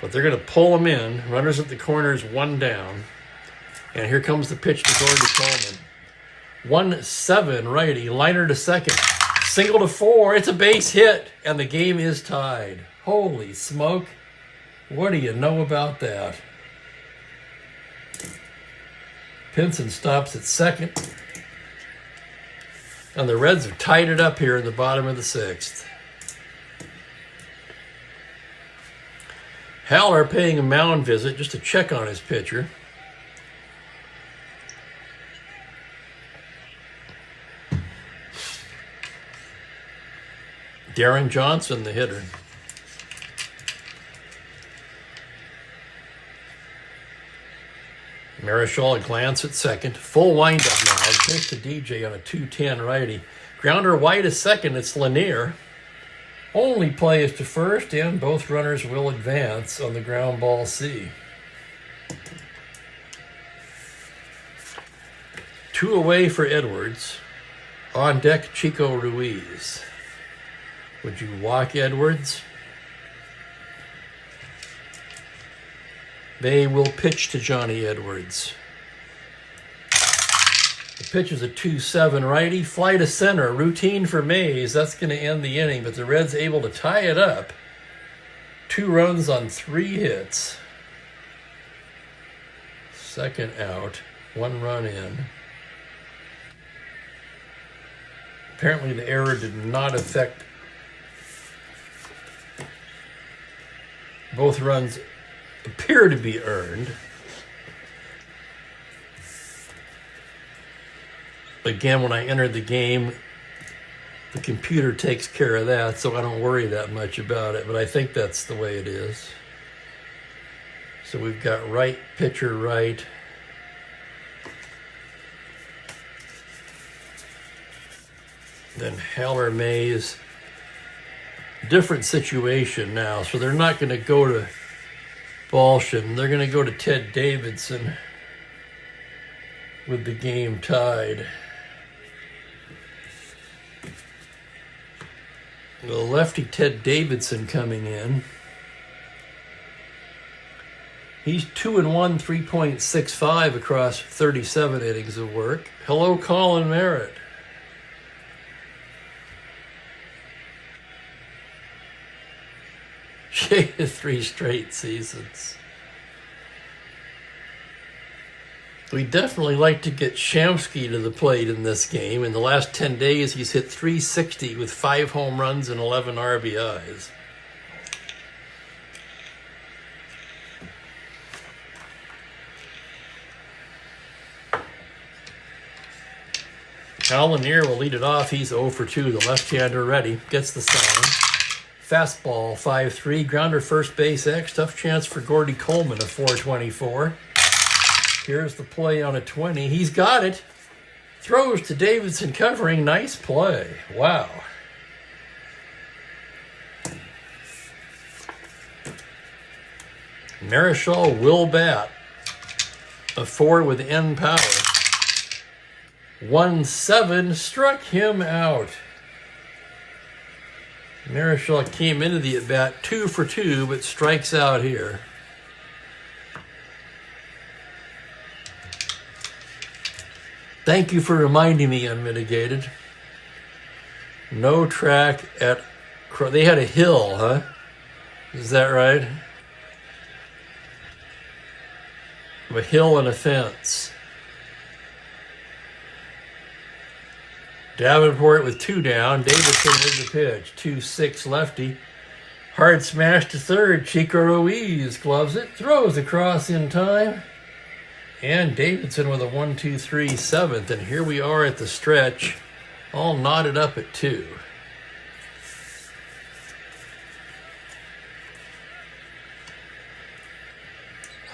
But they're going to pull them in. Runners at the corners, 1 down. And here comes the pitch to Gordy Coleman. 1-7 righty, liner to second. Single to 4, it's a base hit. And the game is tied. Holy smoke. What do you know about that? Pinson stops at second. And the Reds have tied it up here in the bottom of the 6th. Haller paying a mound visit just to check on his pitcher. Darren Johnson, the hitter. Marichal a glance at second. Full windup now. Takes the DJ on a 2-10 righty. Grounder wide to second. It's Lanier. Only play is to first, and both runners will advance on the ground ball C. 2 away for Edwards. On deck, Chico Ruiz. Would you walk Edwards? They will pitch to Johnny Edwards. The pitch is a 2-7 righty. Fly to center. Routine for Mays. That's going to end the inning, but the Reds able to tie it up. 2 runs on 3 hits. Second out. 1 run in. Apparently the error did not affect. Both runs appear to be earned. Again, when I entered the game, the computer takes care of that, so I don't worry that much about it, but I think that's the way it is. So we've got right pitcher right. Then Haller Mays. Different situation now, so they're not going to go to Balshin. They're going to go to Ted Davidson with the game tied. The lefty Ted Davidson coming in. He's 2-1, 3.65 across 37 innings of work. Hello, Colin Merritt. Shade of 3 straight seasons. We definitely like to get Shamsky to the plate in this game. In the last 10 days, he's hit .360 with 5 home runs and 11 RBIs. Al Lanier will lead it off. He's 0 for 2. The left-hander ready. Gets the sign. Fastball, 5-3. Grounder first base X. Tough chance for Gordy Coleman, a 424. Here's the play on a 20. He's got it. Throws to Davidson covering. Nice play. Wow. Marichal will bat. A 4 with end power. 1-7 struck him out. Marichal came into the at-bat 2 for 2, but strikes out here. Thank you for reminding me, Unmitigated. No track at... They had a hill, huh? Is that right? A hill and a fence. Davenport with 2 down. Davidson with the pitch. 2-6 lefty. Hard smash to third. Chico Ruiz gloves it. Throws across in time. And Davidson with a 1-2-3 seventh. And here we are at the stretch. All knotted up at 2.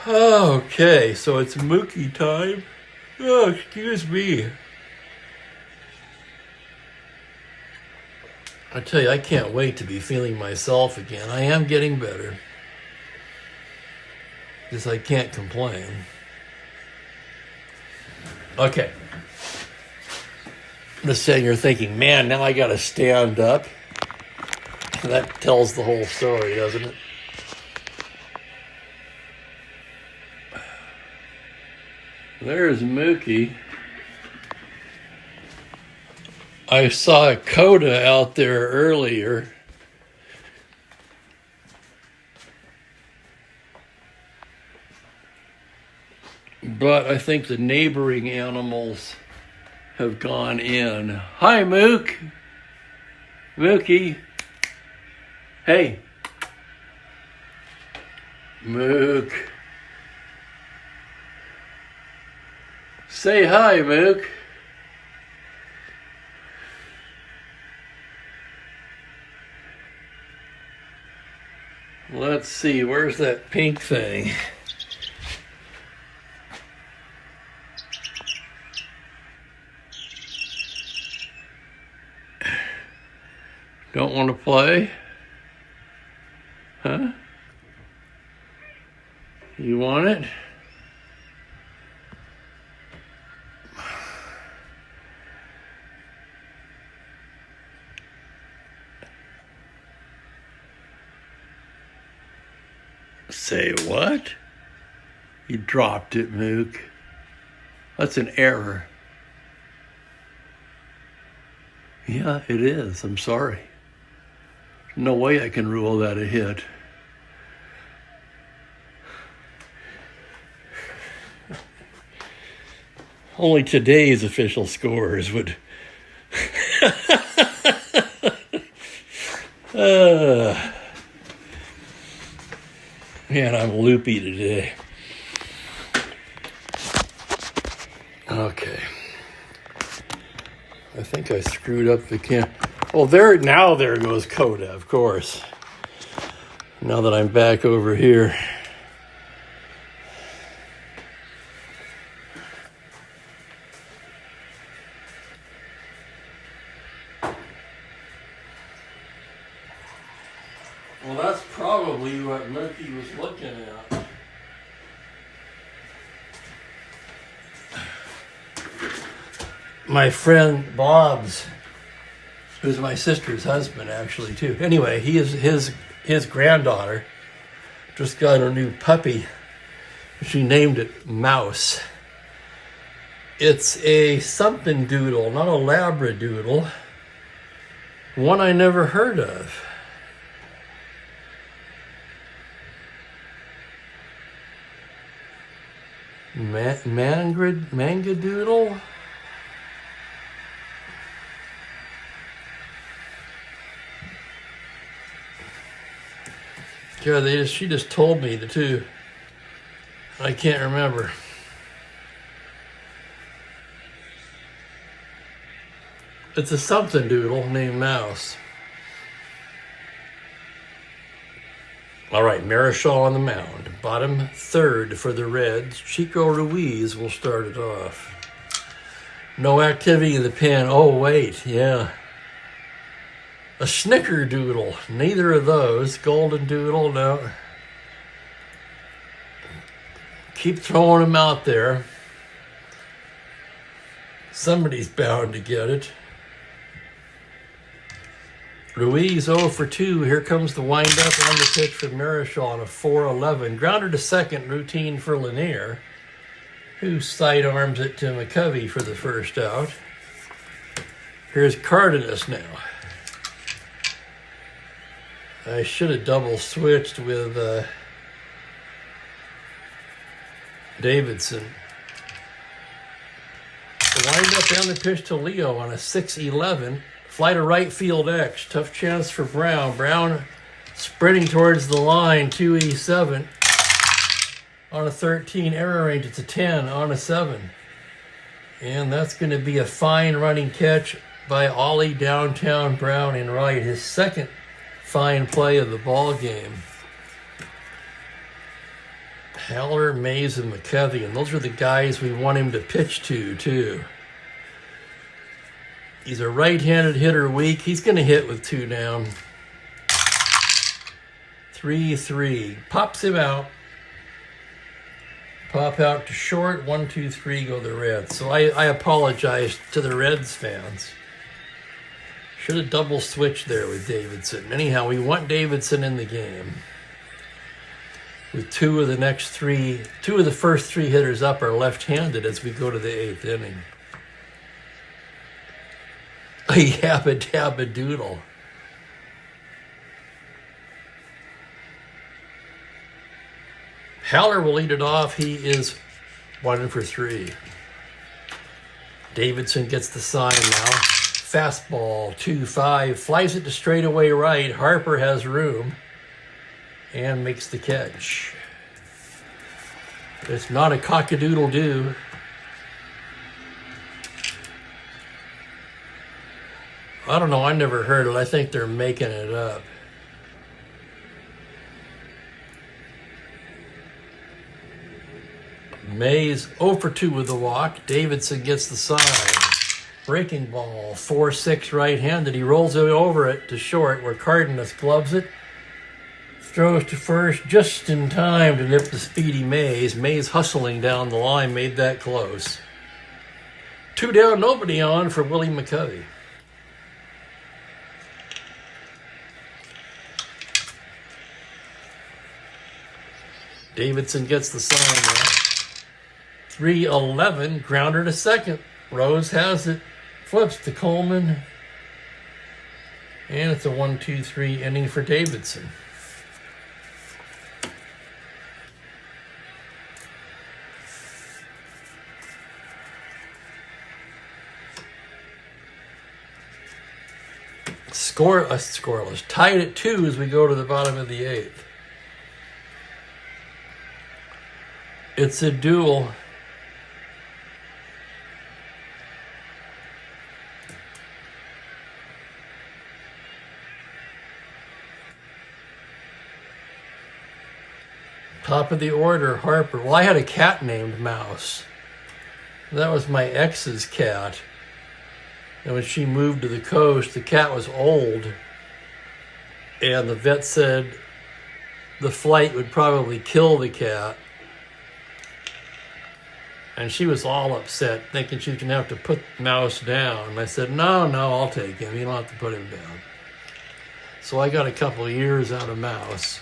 Okay, so it's Mookie time. Oh, excuse me. I tell you, I can't wait to be feeling myself again. I am getting better. Because I can't complain. Okay. I'm just sitting here thinking, man, now I got to stand up. That tells the whole story, doesn't it? There's Mookie. I saw a coda out there earlier. But I think the neighboring animals have gone in. Hi, Mook. Mookie. Hey. Mook. Say hi, Mook. Let's see, where's that pink thing? Don't want to play? Huh? You want it? Say what? You dropped it, Mook. That's an error. Yeah, it is. I'm sorry. No way I can rule that a hit. Only today's official scores would... Man, I'm loopy today. Okay. I think I screwed up the cam. Well, there goes Coda, of course. Now that I'm back over here. Well, that's probably what Murphy was looking at. My friend Bob's, who's my sister's husband, actually, too. Anyway, his granddaughter just got a new puppy. She named it Mouse. It's a something doodle, not a labradoodle. One I never heard of. Mangadoodle? Yeah, she just told me the two. I can't remember. It's a something doodle named Mouse. All right, Marichal on the mound. Bottom third for the Reds. Chico Ruiz will start it off. No activity in the pen. Oh, wait, yeah. A snickerdoodle. Neither of those. Golden doodle, no. Keep throwing them out there. Somebody's bound to get it. Ruiz 0 for 2. Here comes the windup on the pitch for Marichal on a 4-11. Grounder to second, routine for Lanier, who sidearms it to McCovey for the first out. Here's Cardenas now. I should have double switched with Davidson. The windup and the pitch to Leo on a 6-11. Fly to right field X. Tough chance for Brown. Brown sprinting towards the line. 2E7. On a 13. Error range. It's a 10 on a 7. And that's going to be a fine running catch by Ollie downtown Brown in right. His second fine play of the ball game. Haller, Mays, and McCovey. And those are the guys we want him to pitch to, too. He's a right-handed hitter weak. He's going to hit with 2 down. 3-3. Pops him out. Pop out to short. 1-2-3 go the Reds. So I apologize to the Reds fans. Should have double switched there with Davidson. Anyhow, we want Davidson in the game. With two of the first 3 hitters up are left-handed as we go to the 8th inning. A yabba dabba doodle. Haller will lead it off. He is 1 for 3. Davidson gets the sign now. Fastball, 2-5. Flies it to straightaway right. Harper has room and makes the catch. It's not a cock-a-doodle-doo. I don't know. I never heard it. I think they're making it up. Mays 0 for 2 with the walk. Davidson gets the side. Breaking ball, 4-6 right-handed. He rolls it over it to short where Cardenas gloves it. Throws to first just in time to nip the speedy Mays. Mays hustling down the line made that close. 2 down, nobody on for Willie McCovey. Davidson gets the sign now. 3-11, grounder to second. Rose has it, flips to Coleman. And it's a 1-2-3 inning for Davidson. Scoreless. Tied at 2 as we go to the bottom of the 8th. It's a duel. Top of the order, Harper. Well, I had a cat named Mouse. That was my ex's cat. And when she moved to the coast, the cat was old. And the vet said the flight would probably kill the cat. And she was all upset, thinking she was going to have to put Mouse down. And I said, no, I'll take him. You don't have to put him down. So I got a couple of years out of Mouse.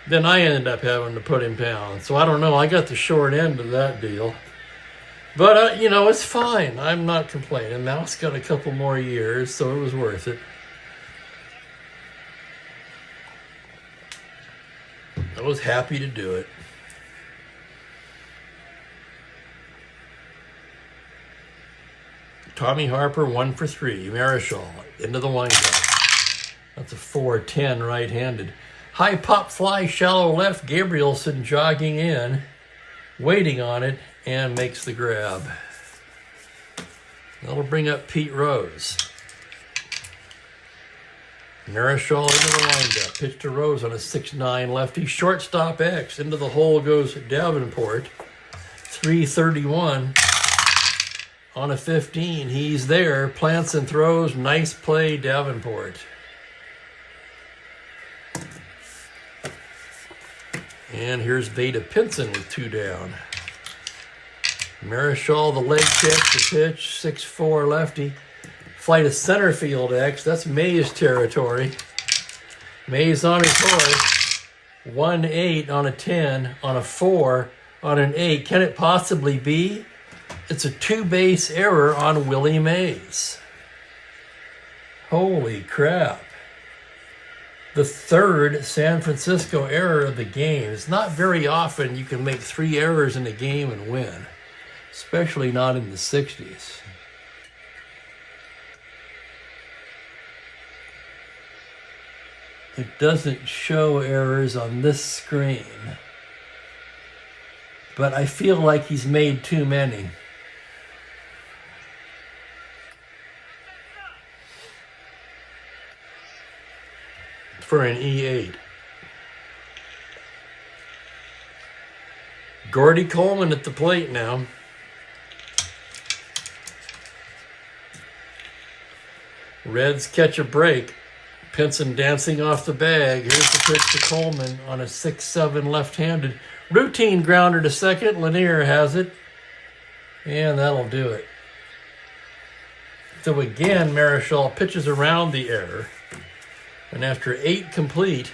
Then I ended up having to put him down. So I don't know. I got the short end of that deal. But, it's fine. I'm not complaining. Mouse got a couple more years, so it was worth it. I was happy to do it. Tommy Harper, 1 for 3. Marischal, into the windup. That's a 4-10 right-handed. High pop fly, shallow left. Gabrielson jogging in, waiting on it, and makes the grab. That'll bring up Pete Rose. Marischal into the windup. Pitch to Rose on a 6-9 lefty. Shortstop X. Into the hole goes Davenport. 3-31 on a 15. He's there. Plants and throws. Nice play, Davenport. And here's Veda Pinson with 2 down. Marischal, the leg kick, the pitch, 6-4 lefty. Flight of center field X. That's Mays territory. Mays on his horse. 1-8 on a 10, on a 4, on an 8. Can it possibly be? It's a 2-base error on Willie Mays. Holy crap. The 3rd San Francisco error of the game. It's not very often you can make 3 errors in a game and win, especially not in the 60s. It doesn't show errors on this screen, but I feel like he's made too many. For an E8. Gordy Coleman at the plate now. Reds catch a break. Pinson dancing off the bag. Here's the pitch to Coleman on a 6-7 left-handed. Routine grounder to second. Lanier has it. And that'll do it. So again, Marischal pitches around the error. And after 8 complete,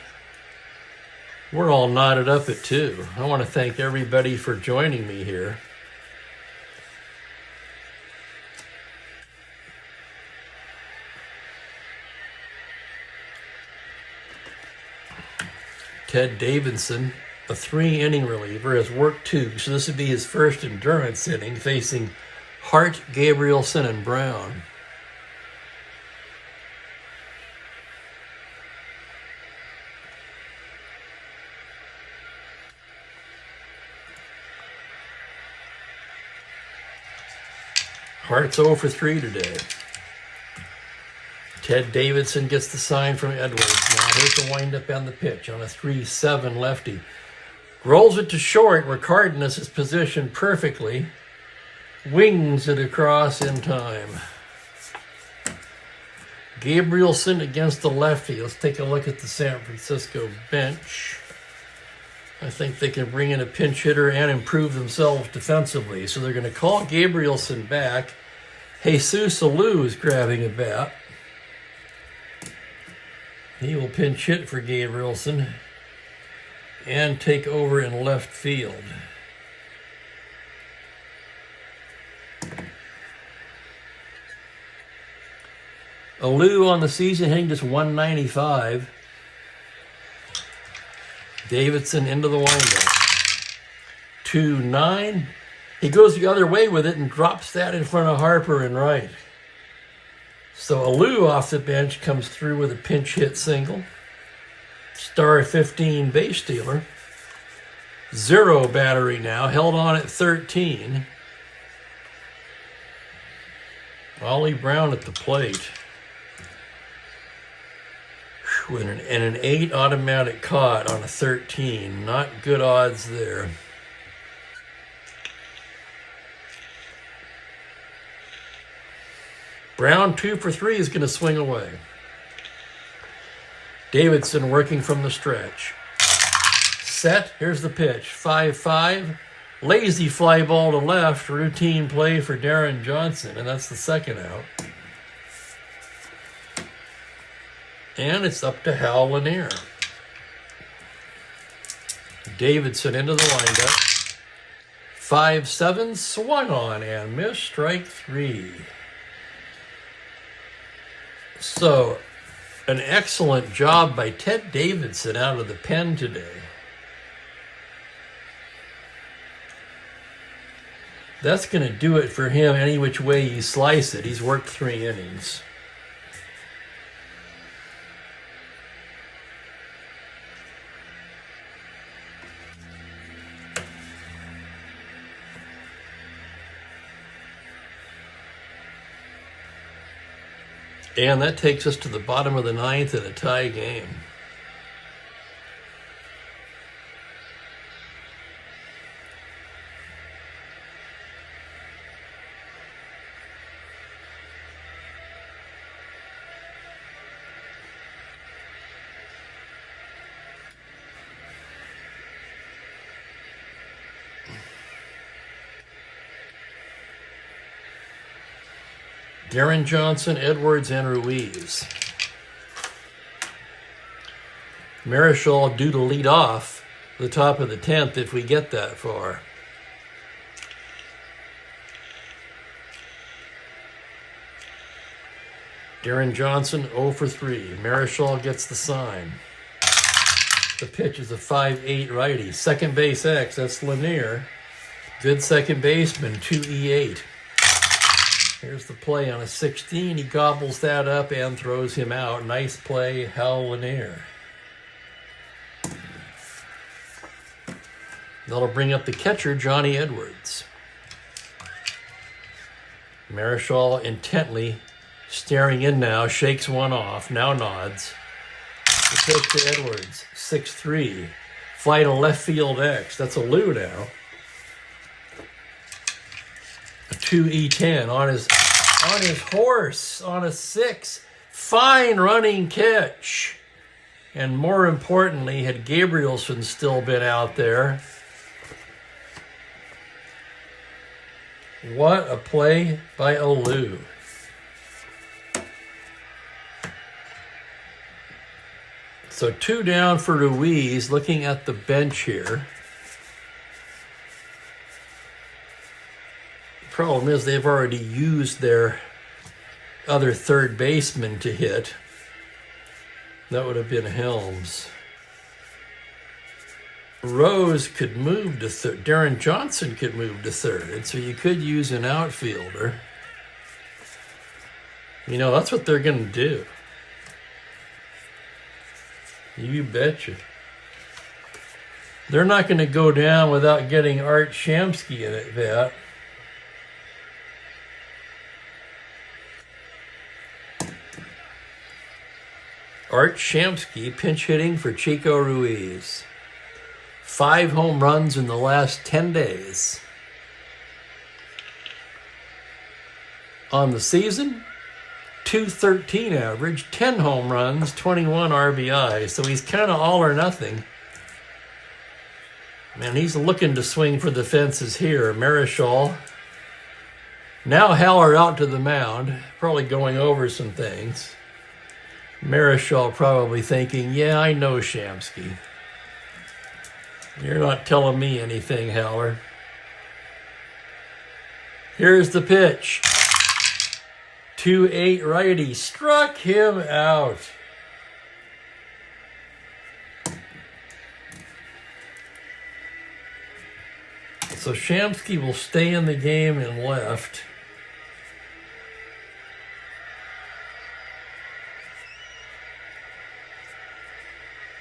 we're all knotted up at 2. I want to thank everybody for joining me here. Ted Davidson, a 3-inning reliever, has worked 2, so this would be his first endurance inning, facing Hart, Gabrielson, and Brown. Hart's 0 for 3 today. Ted Davidson gets the sign from Edwards. Now here's the windup and the pitch on a 3-7 lefty. Rolls it to short where Cardenas is positioned perfectly. Wings it across in time. Gabrielson against the lefty. Let's take a look at the San Francisco bench. I think they can bring in a pinch hitter and improve themselves defensively. So they're going to call Gabrielson back. Jesus Alou is grabbing a bat. He will pinch hit for Gabrielson and take over in left field. Alou on the season hitting just 195. Davidson into the windup. 2-9. He goes the other way with it and drops that in front of Harper and right. So Alou off the bench comes through with a pinch hit single. Star 15 base stealer. 0 battery now, held on at 13. Ollie Brown at the plate. And an 8 automatic caught on a 13. Not good odds there. Brown 2 for 3 is going to swing away. Davidson working from the stretch. Set. Here's the pitch. 5-5. Lazy fly ball to left. Routine play for Darren Johnson. And that's the second out. And it's up to Hal Lanier. Davidson into the windup. 5-7. Swung on and missed. Strike 3. So, an excellent job by Ted Davidson out of the pen today. That's going to do it for him any which way you slice it. He's worked 3 innings. And that takes us to the bottom of the 9th in a tie game. Darren Johnson, Edwards, and Ruiz. Marichal due to lead off the top of the 10th if we get that far. Darren Johnson 0 for 3. Marichal gets the sign. The pitch is a 5-8 righty. Second base X, that's Lanier. Good second baseman, 2E8. Here's the play on a 16. He gobbles that up and throws him out. Nice play, Hal Lanier. That'll bring up the catcher, Johnny Edwards. Marichal intently staring in now, shakes one off, now nods. The pitch to Edwards, 6-3. Fly to left field X. That's Alou now. A 2E10 on his horse on a 6. Fine running catch. And more importantly, had Gabrielson still been out there. What a play by Alou. So 2 down for Ruiz. Looking at the bench here. Problem is they've already used their other third baseman to hit. That would have been Helms. Rose could move to third. Darren Johnson could move to third, so you could use an outfielder. You know, that's what they're going to do. You betcha. They're not going to go down without getting Art Shamsky in at bat. Art Shamsky pinch hitting for Chico Ruiz. 5 home runs in the last 10 days. On the season, .213 average, 10 home runs, 21 RBI. So he's kind of all or nothing. Man, he's looking to swing for the fences here. Marichal. Now Haller out to the mound, probably going over some things. Marichal probably thinking, yeah, I know Shamsky. You're not telling me anything, Haller. Here's the pitch. 2-8 righty. Struck him out. So Shamsky will stay in the game in left.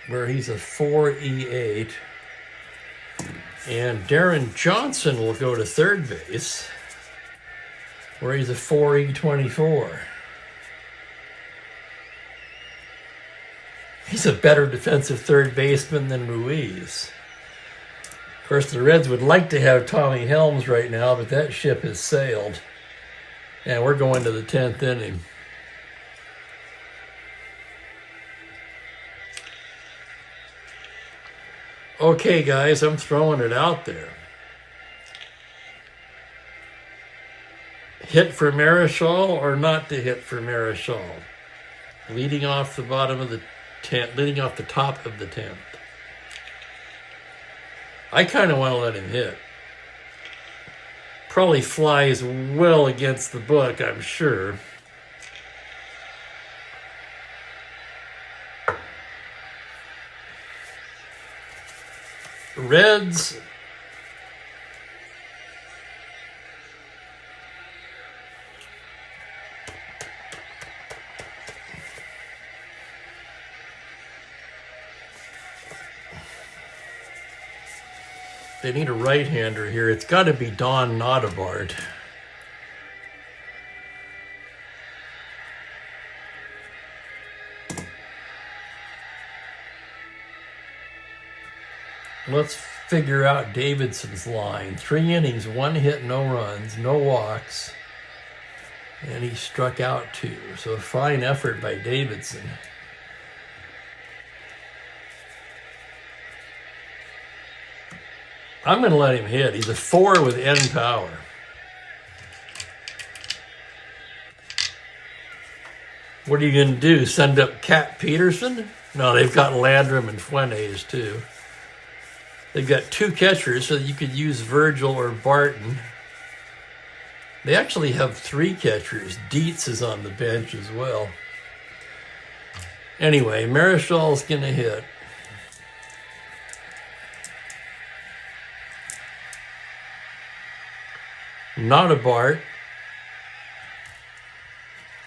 Where he's a 4-E8. And Darren Johnson will go to third base, where he's a 4-E24. He's a better defensive third baseman than Ruiz. Of course, the Reds would like to have Tommy Helms right now, but that ship has sailed. And we're going to the 10th inning. Okay, guys, I'm throwing it out there. Hit for Marichal or not to hit for Marichal? Leading off the bottom of the 10th, leading off the top of the 10th. I kind of want to let him hit. Probably flies well against the book, I'm sure. Reds. They need a right-hander here. It's got to be Don Notabart. Let's figure out Davidson's line. 3 innings, 1 hit, no runs, no walks. And he struck out 2. So a fine effort by Davidson. I'm going to let him hit. He's a 4 with end power. What are you going to do? Send up Cat Peterson? No, they've got Landrum and Fuentes too. They've got 2 catchers, so you could use Virgil or Barton. They actually have 3 catchers. Dietz is on the bench as well. Anyway, Marichal's going to hit. Notabart.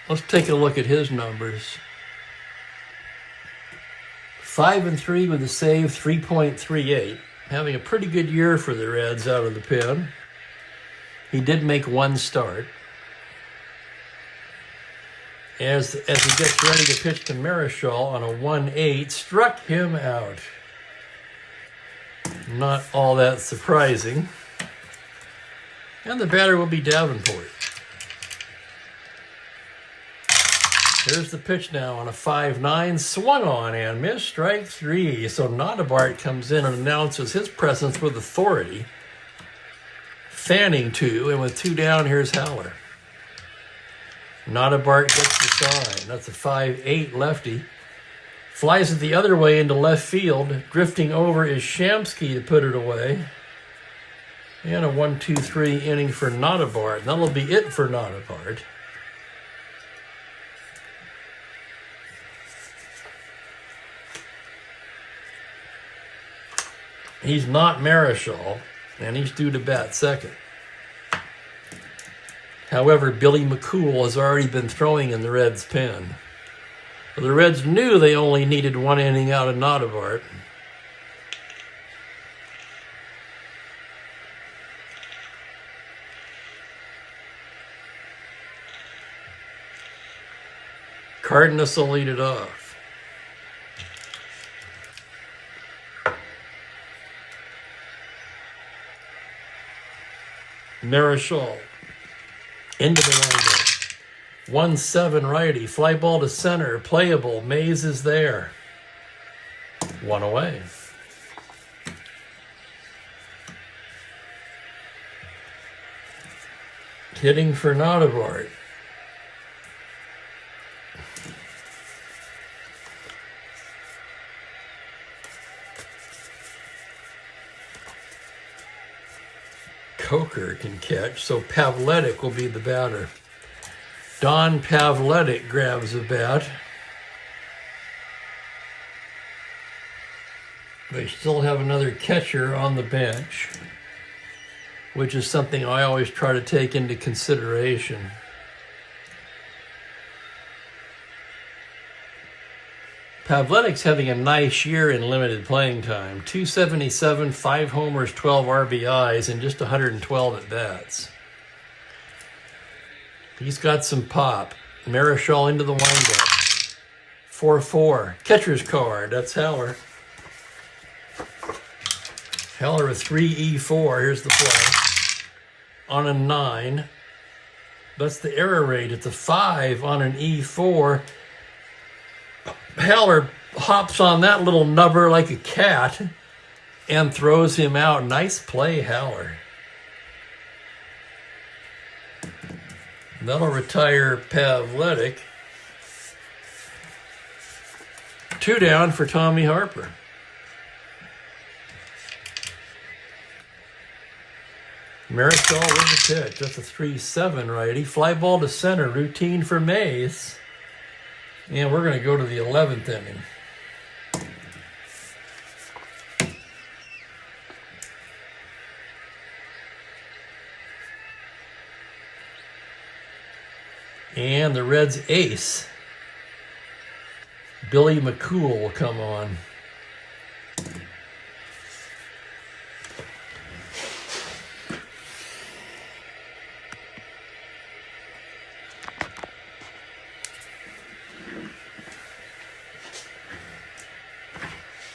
Let's take a look at his numbers. 5-3 with a save, 3.38. Having a pretty good year for the Reds out of the pen. He did make 1 start. As he gets ready to pitch to Marichal on a 1-8, struck him out. Not all that surprising. And the batter will be Davenport. Here's the pitch now on a 5-9, swung on and missed, strike 3. So Notabart comes in and announces his presence with authority. Fanning 2, and with 2 down, here's Haller. Notabart gets the sign. That's a 5-8 lefty. Flies it the other way into left field. Drifting over is Shamsky to put it away. And a 1-2-3 inning for Notabart. That'll be it for Notabart. He's not Marichal, and he's due to bat second. However, Billy McCool has already been throwing in the Reds' pen. The Reds knew they only needed 1 inning out of Notabart. Cardenas will lead it off. Marichal into the window. 1-7 righty. Fly ball to center. Playable. Mays is there. 1 away. Hitting for Nottavart. Coker can catch, so Pavletic will be the batter. Don Pavletic grabs the bat. They still have another catcher on the bench, which is something I always try to take into consideration. Pavletic's having a nice year in limited playing time. 277, 5 homers, 12 RBIs, and just 112 at-bats. He's got some pop. Marichal into the windup. 4-4. Catcher's card. That's Haller. Haller with 3-E-4. Here's the play. On a 9. That's the error rate. It's a 5 on an E4. Haller hops on that little nubber like a cat and throws him out. Nice play, Haller. That'll retire Pavletic. 2 down for Tommy Harper. Marichal with the pitch. That's a 3-7 righty. Fly ball to center. Routine for Mays. And we're going to go to the 11th inning. And the Reds' ace, Billy McCool, will come on.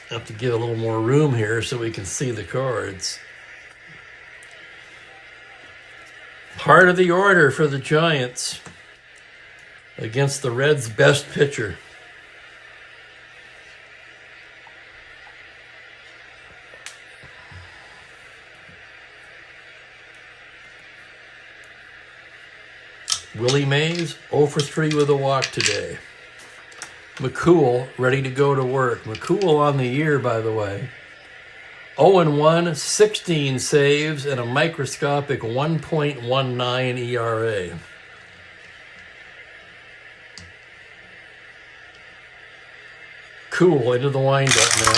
I have to give a little more room here so we can see the cards. Heart of the order for the Giants against the Reds' best pitcher. Willie Mays, 0 for 3 with a walk today. McCool, ready to go to work. McCool on the year, by the way. 0-1, 16 saves, and a microscopic 1.19 ERA. Cool into the windup now.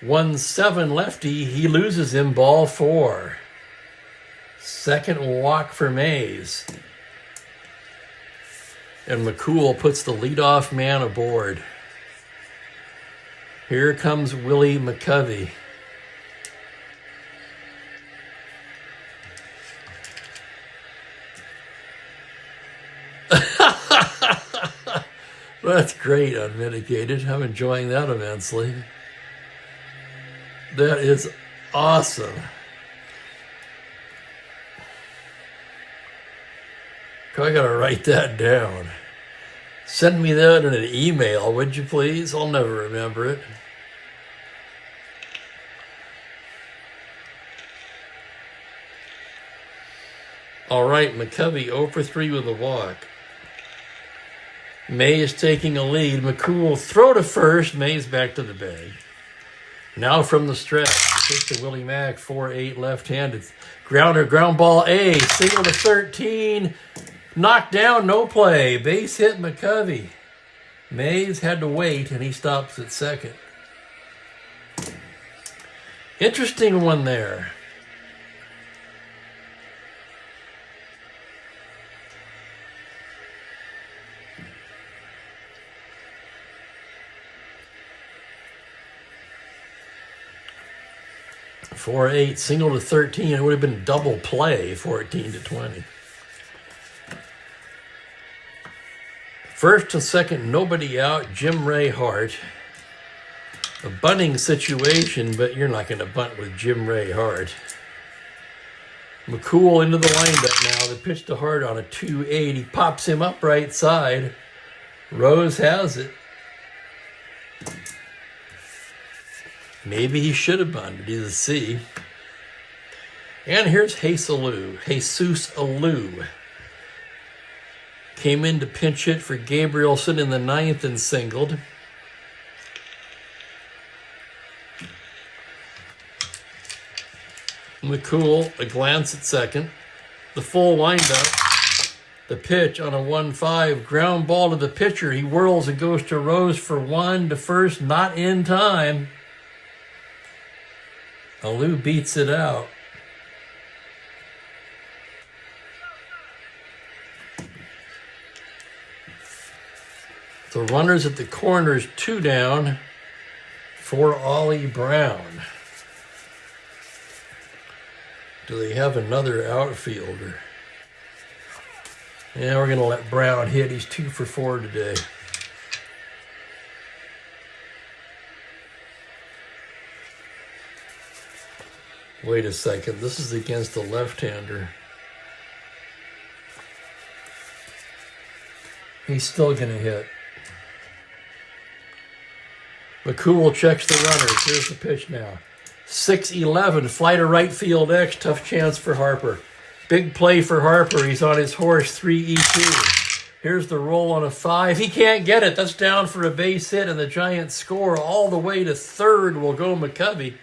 1-7 lefty. He loses him, ball 4. Second walk for Mays. And McCool puts the leadoff man aboard. Here comes Willie McCovey. That's great, unmitigated. I'm enjoying that immensely. That is awesome. I gotta write that down. Send me that in an email, would you please? I'll never remember it. All right, McCovey 0 for 3 with a walk. Mays taking a lead. McCool throw to first. Mays back to the bag. Now from the stretch. Pitch to Willie Mack, 4-8 left-handed. Ground ball A. Single to 13. Knocked down, no play. Base hit McCovey. Mays had to wait, and he stops at second. Interesting one there. Four 8 single to 13. It would have been double play, 14-20. First and second, nobody out. Jim Ray Hart. A bunting situation, but you're not going to bunt with Jim Ray Hart. McCool into the windup now. The pitch to Hart on a 2-8. He pops him up right side. Rose has it. Maybe he should have bunted. He's a C. And here's Jesus Alou. Came in to pinch hit for Gabrielson in the 9th and singled. McCool, a glance at second. The full windup. The pitch on a 1-5. Ground ball to the pitcher. He whirls and goes to Rose for 1 to first. Not in time. Alou beats it out. The runners at the corners, 2 down for Ollie Brown. Do they have another outfielder? Yeah, we're going to let Brown hit. He's 2 for 4 today. Wait a second. This is against the left-hander. He's still going to hit. McCool checks the runners. Here's the pitch now. 6-11, fly to right field X. Tough chance for Harper. Big play for Harper. He's on his horse, 3-2. Here's the roll on a 5. He can't get it. That's down for a base hit, and the Giants score all the way to third. Will go McCovey.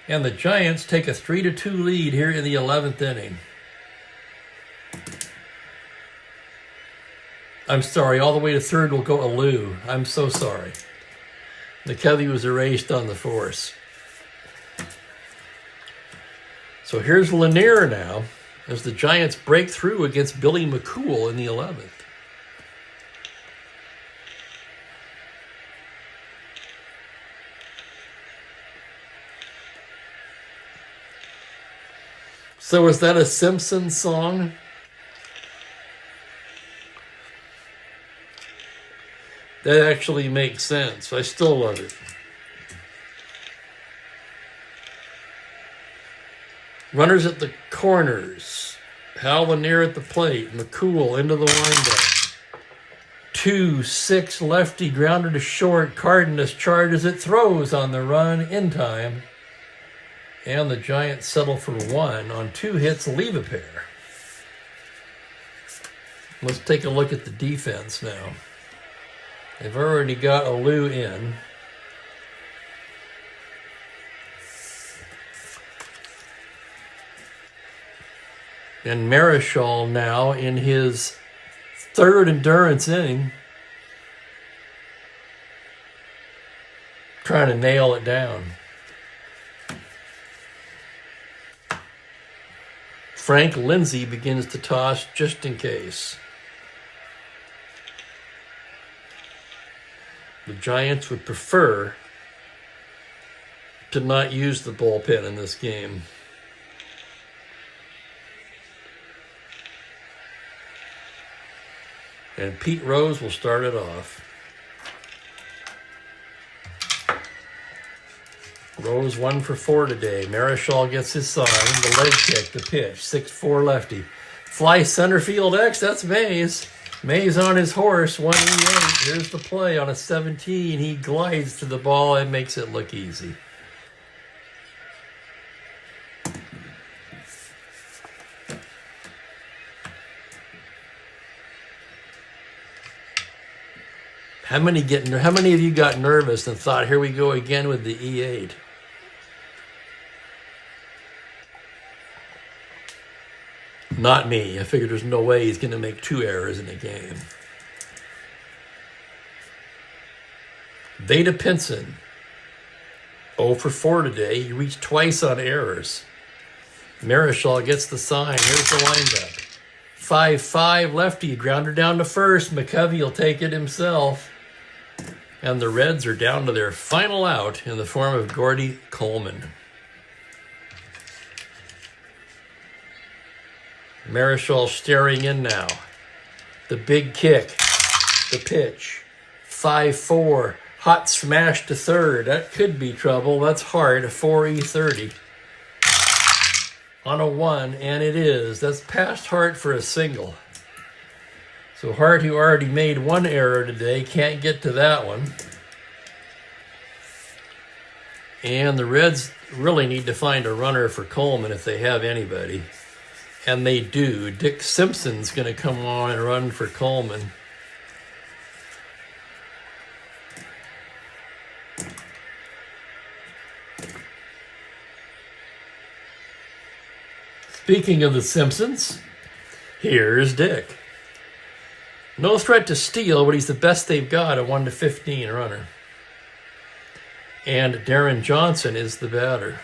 And the Giants take a 3-2 lead here in the 11th inning. I'm sorry, all the way to third will go Alou. I'm so sorry. McCovey was erased on the force. So here's Lanier now as the Giants break through against Billy McCool in the 11th. So is that a Simpsons song? That actually makes sense. I still love it. Runners at the corners. Hal Lanier at the plate. McCool into the windup. 2-6 lefty grounder to short. Cardenas charges it. Throws on the run in time. And the Giants settle for 1 on 2 hits. Leave a pair. Let's take a look at the defense now. They've already got Alou in. And Marichal now in his 3rd endurance inning. Trying to nail it down. Frank Lindsay begins to toss just in case. The Giants would prefer to not use the bullpen in this game. And Pete Rose will start it off. Rose 1 for 4 today. Marichal gets his sign. The leg kick, the pitch. 6-4 lefty. Fly center field X. That's Mays. Mays on his horse. 1-8. Here's the play on a 17. He glides to the ball and makes it look easy. How many of you got nervous and thought, here we go again with the E8? Not me. I figured there's no way he's going to make 2 errors in a game. Vada Pinson, 0 for 4 today. He reached twice on errors. Marichal gets the sign. Here's the windup. 5-5 lefty. Grounder down to first. McCovey will take it himself. And the Reds are down to their final out in the form of Gordy Coleman. Marichal staring in now. The big kick. The pitch. 5-4. Hot smash to third. That could be trouble. That's hard. A 4-30. on a 1, and it is. That's past Hart for a single. So Hart, who already made 1 error today, can't get to that one. And the Reds really need to find a runner for Coleman if they have anybody. And they do. Dick Simpson's going to come on and run for Coleman. Speaking of the Simpsons, here's Dick. No threat to steal, but he's the best they've got, a 1-15 runner. And Darren Johnson is the batter.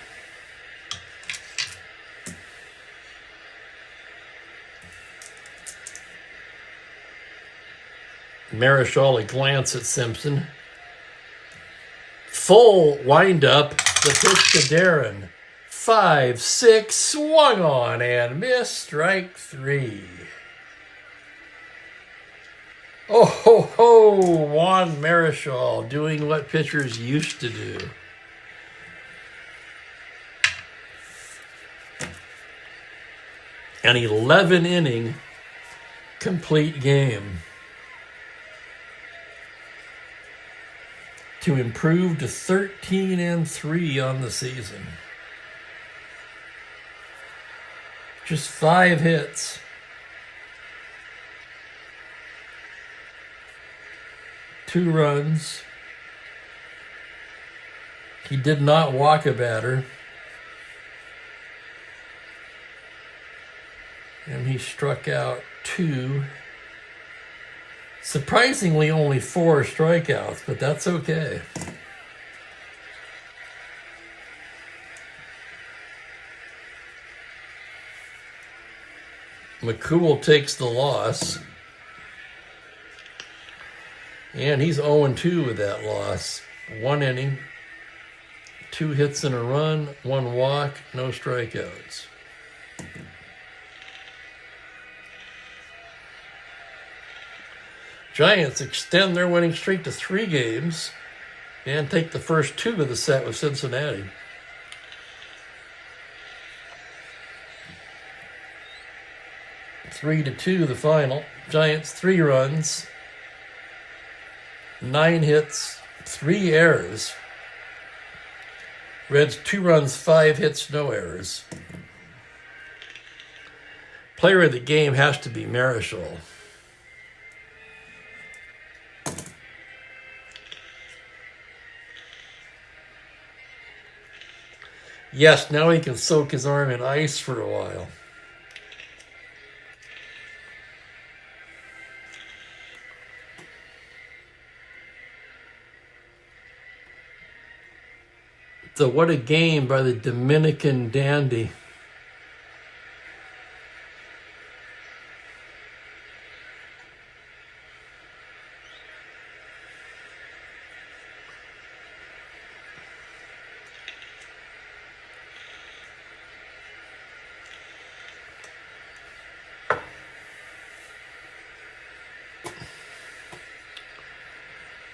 Marichal a glance at Simpson. Full windup, the pitch to Darren. 5-6, swung on and missed, strike 3. Oh ho ho, Juan Marichal doing what pitchers used to do. An 11-inning complete game to improve to 13-3 on the season. Just 5 hits. Two runs. He did not walk a batter. And he struck out 2. Surprisingly, only 4 strikeouts, but that's okay. McCool takes the loss. And he's 0-2 with that loss. 1 inning, 2 hits and a run, 1 walk, no strikeouts. Giants extend their winning streak to 3 games and take the first 2 of the set with Cincinnati. Three to 2 the final. Giants 3 runs, 9 hits, 3 errors. Reds 2 runs, 5 hits, no errors. Player of the game has to be Marichal. Yes, now he can soak his arm in ice for a while. So what a game by the Dominican dandy.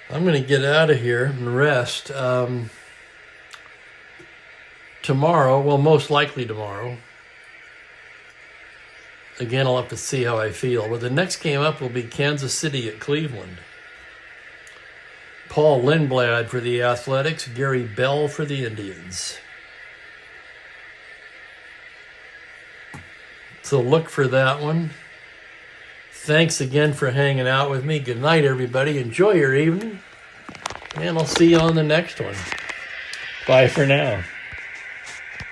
I'm going to get out of here and rest. Tomorrow, well, most likely tomorrow. Again, I'll have to see how I feel. But the next game up will be Kansas City at Cleveland. Paul Lindblad for the Athletics, Gary Bell for the Indians. So look for that one. Thanks again for hanging out with me. Good night, everybody. Enjoy your evening. And I'll see you on the next one. Bye for now.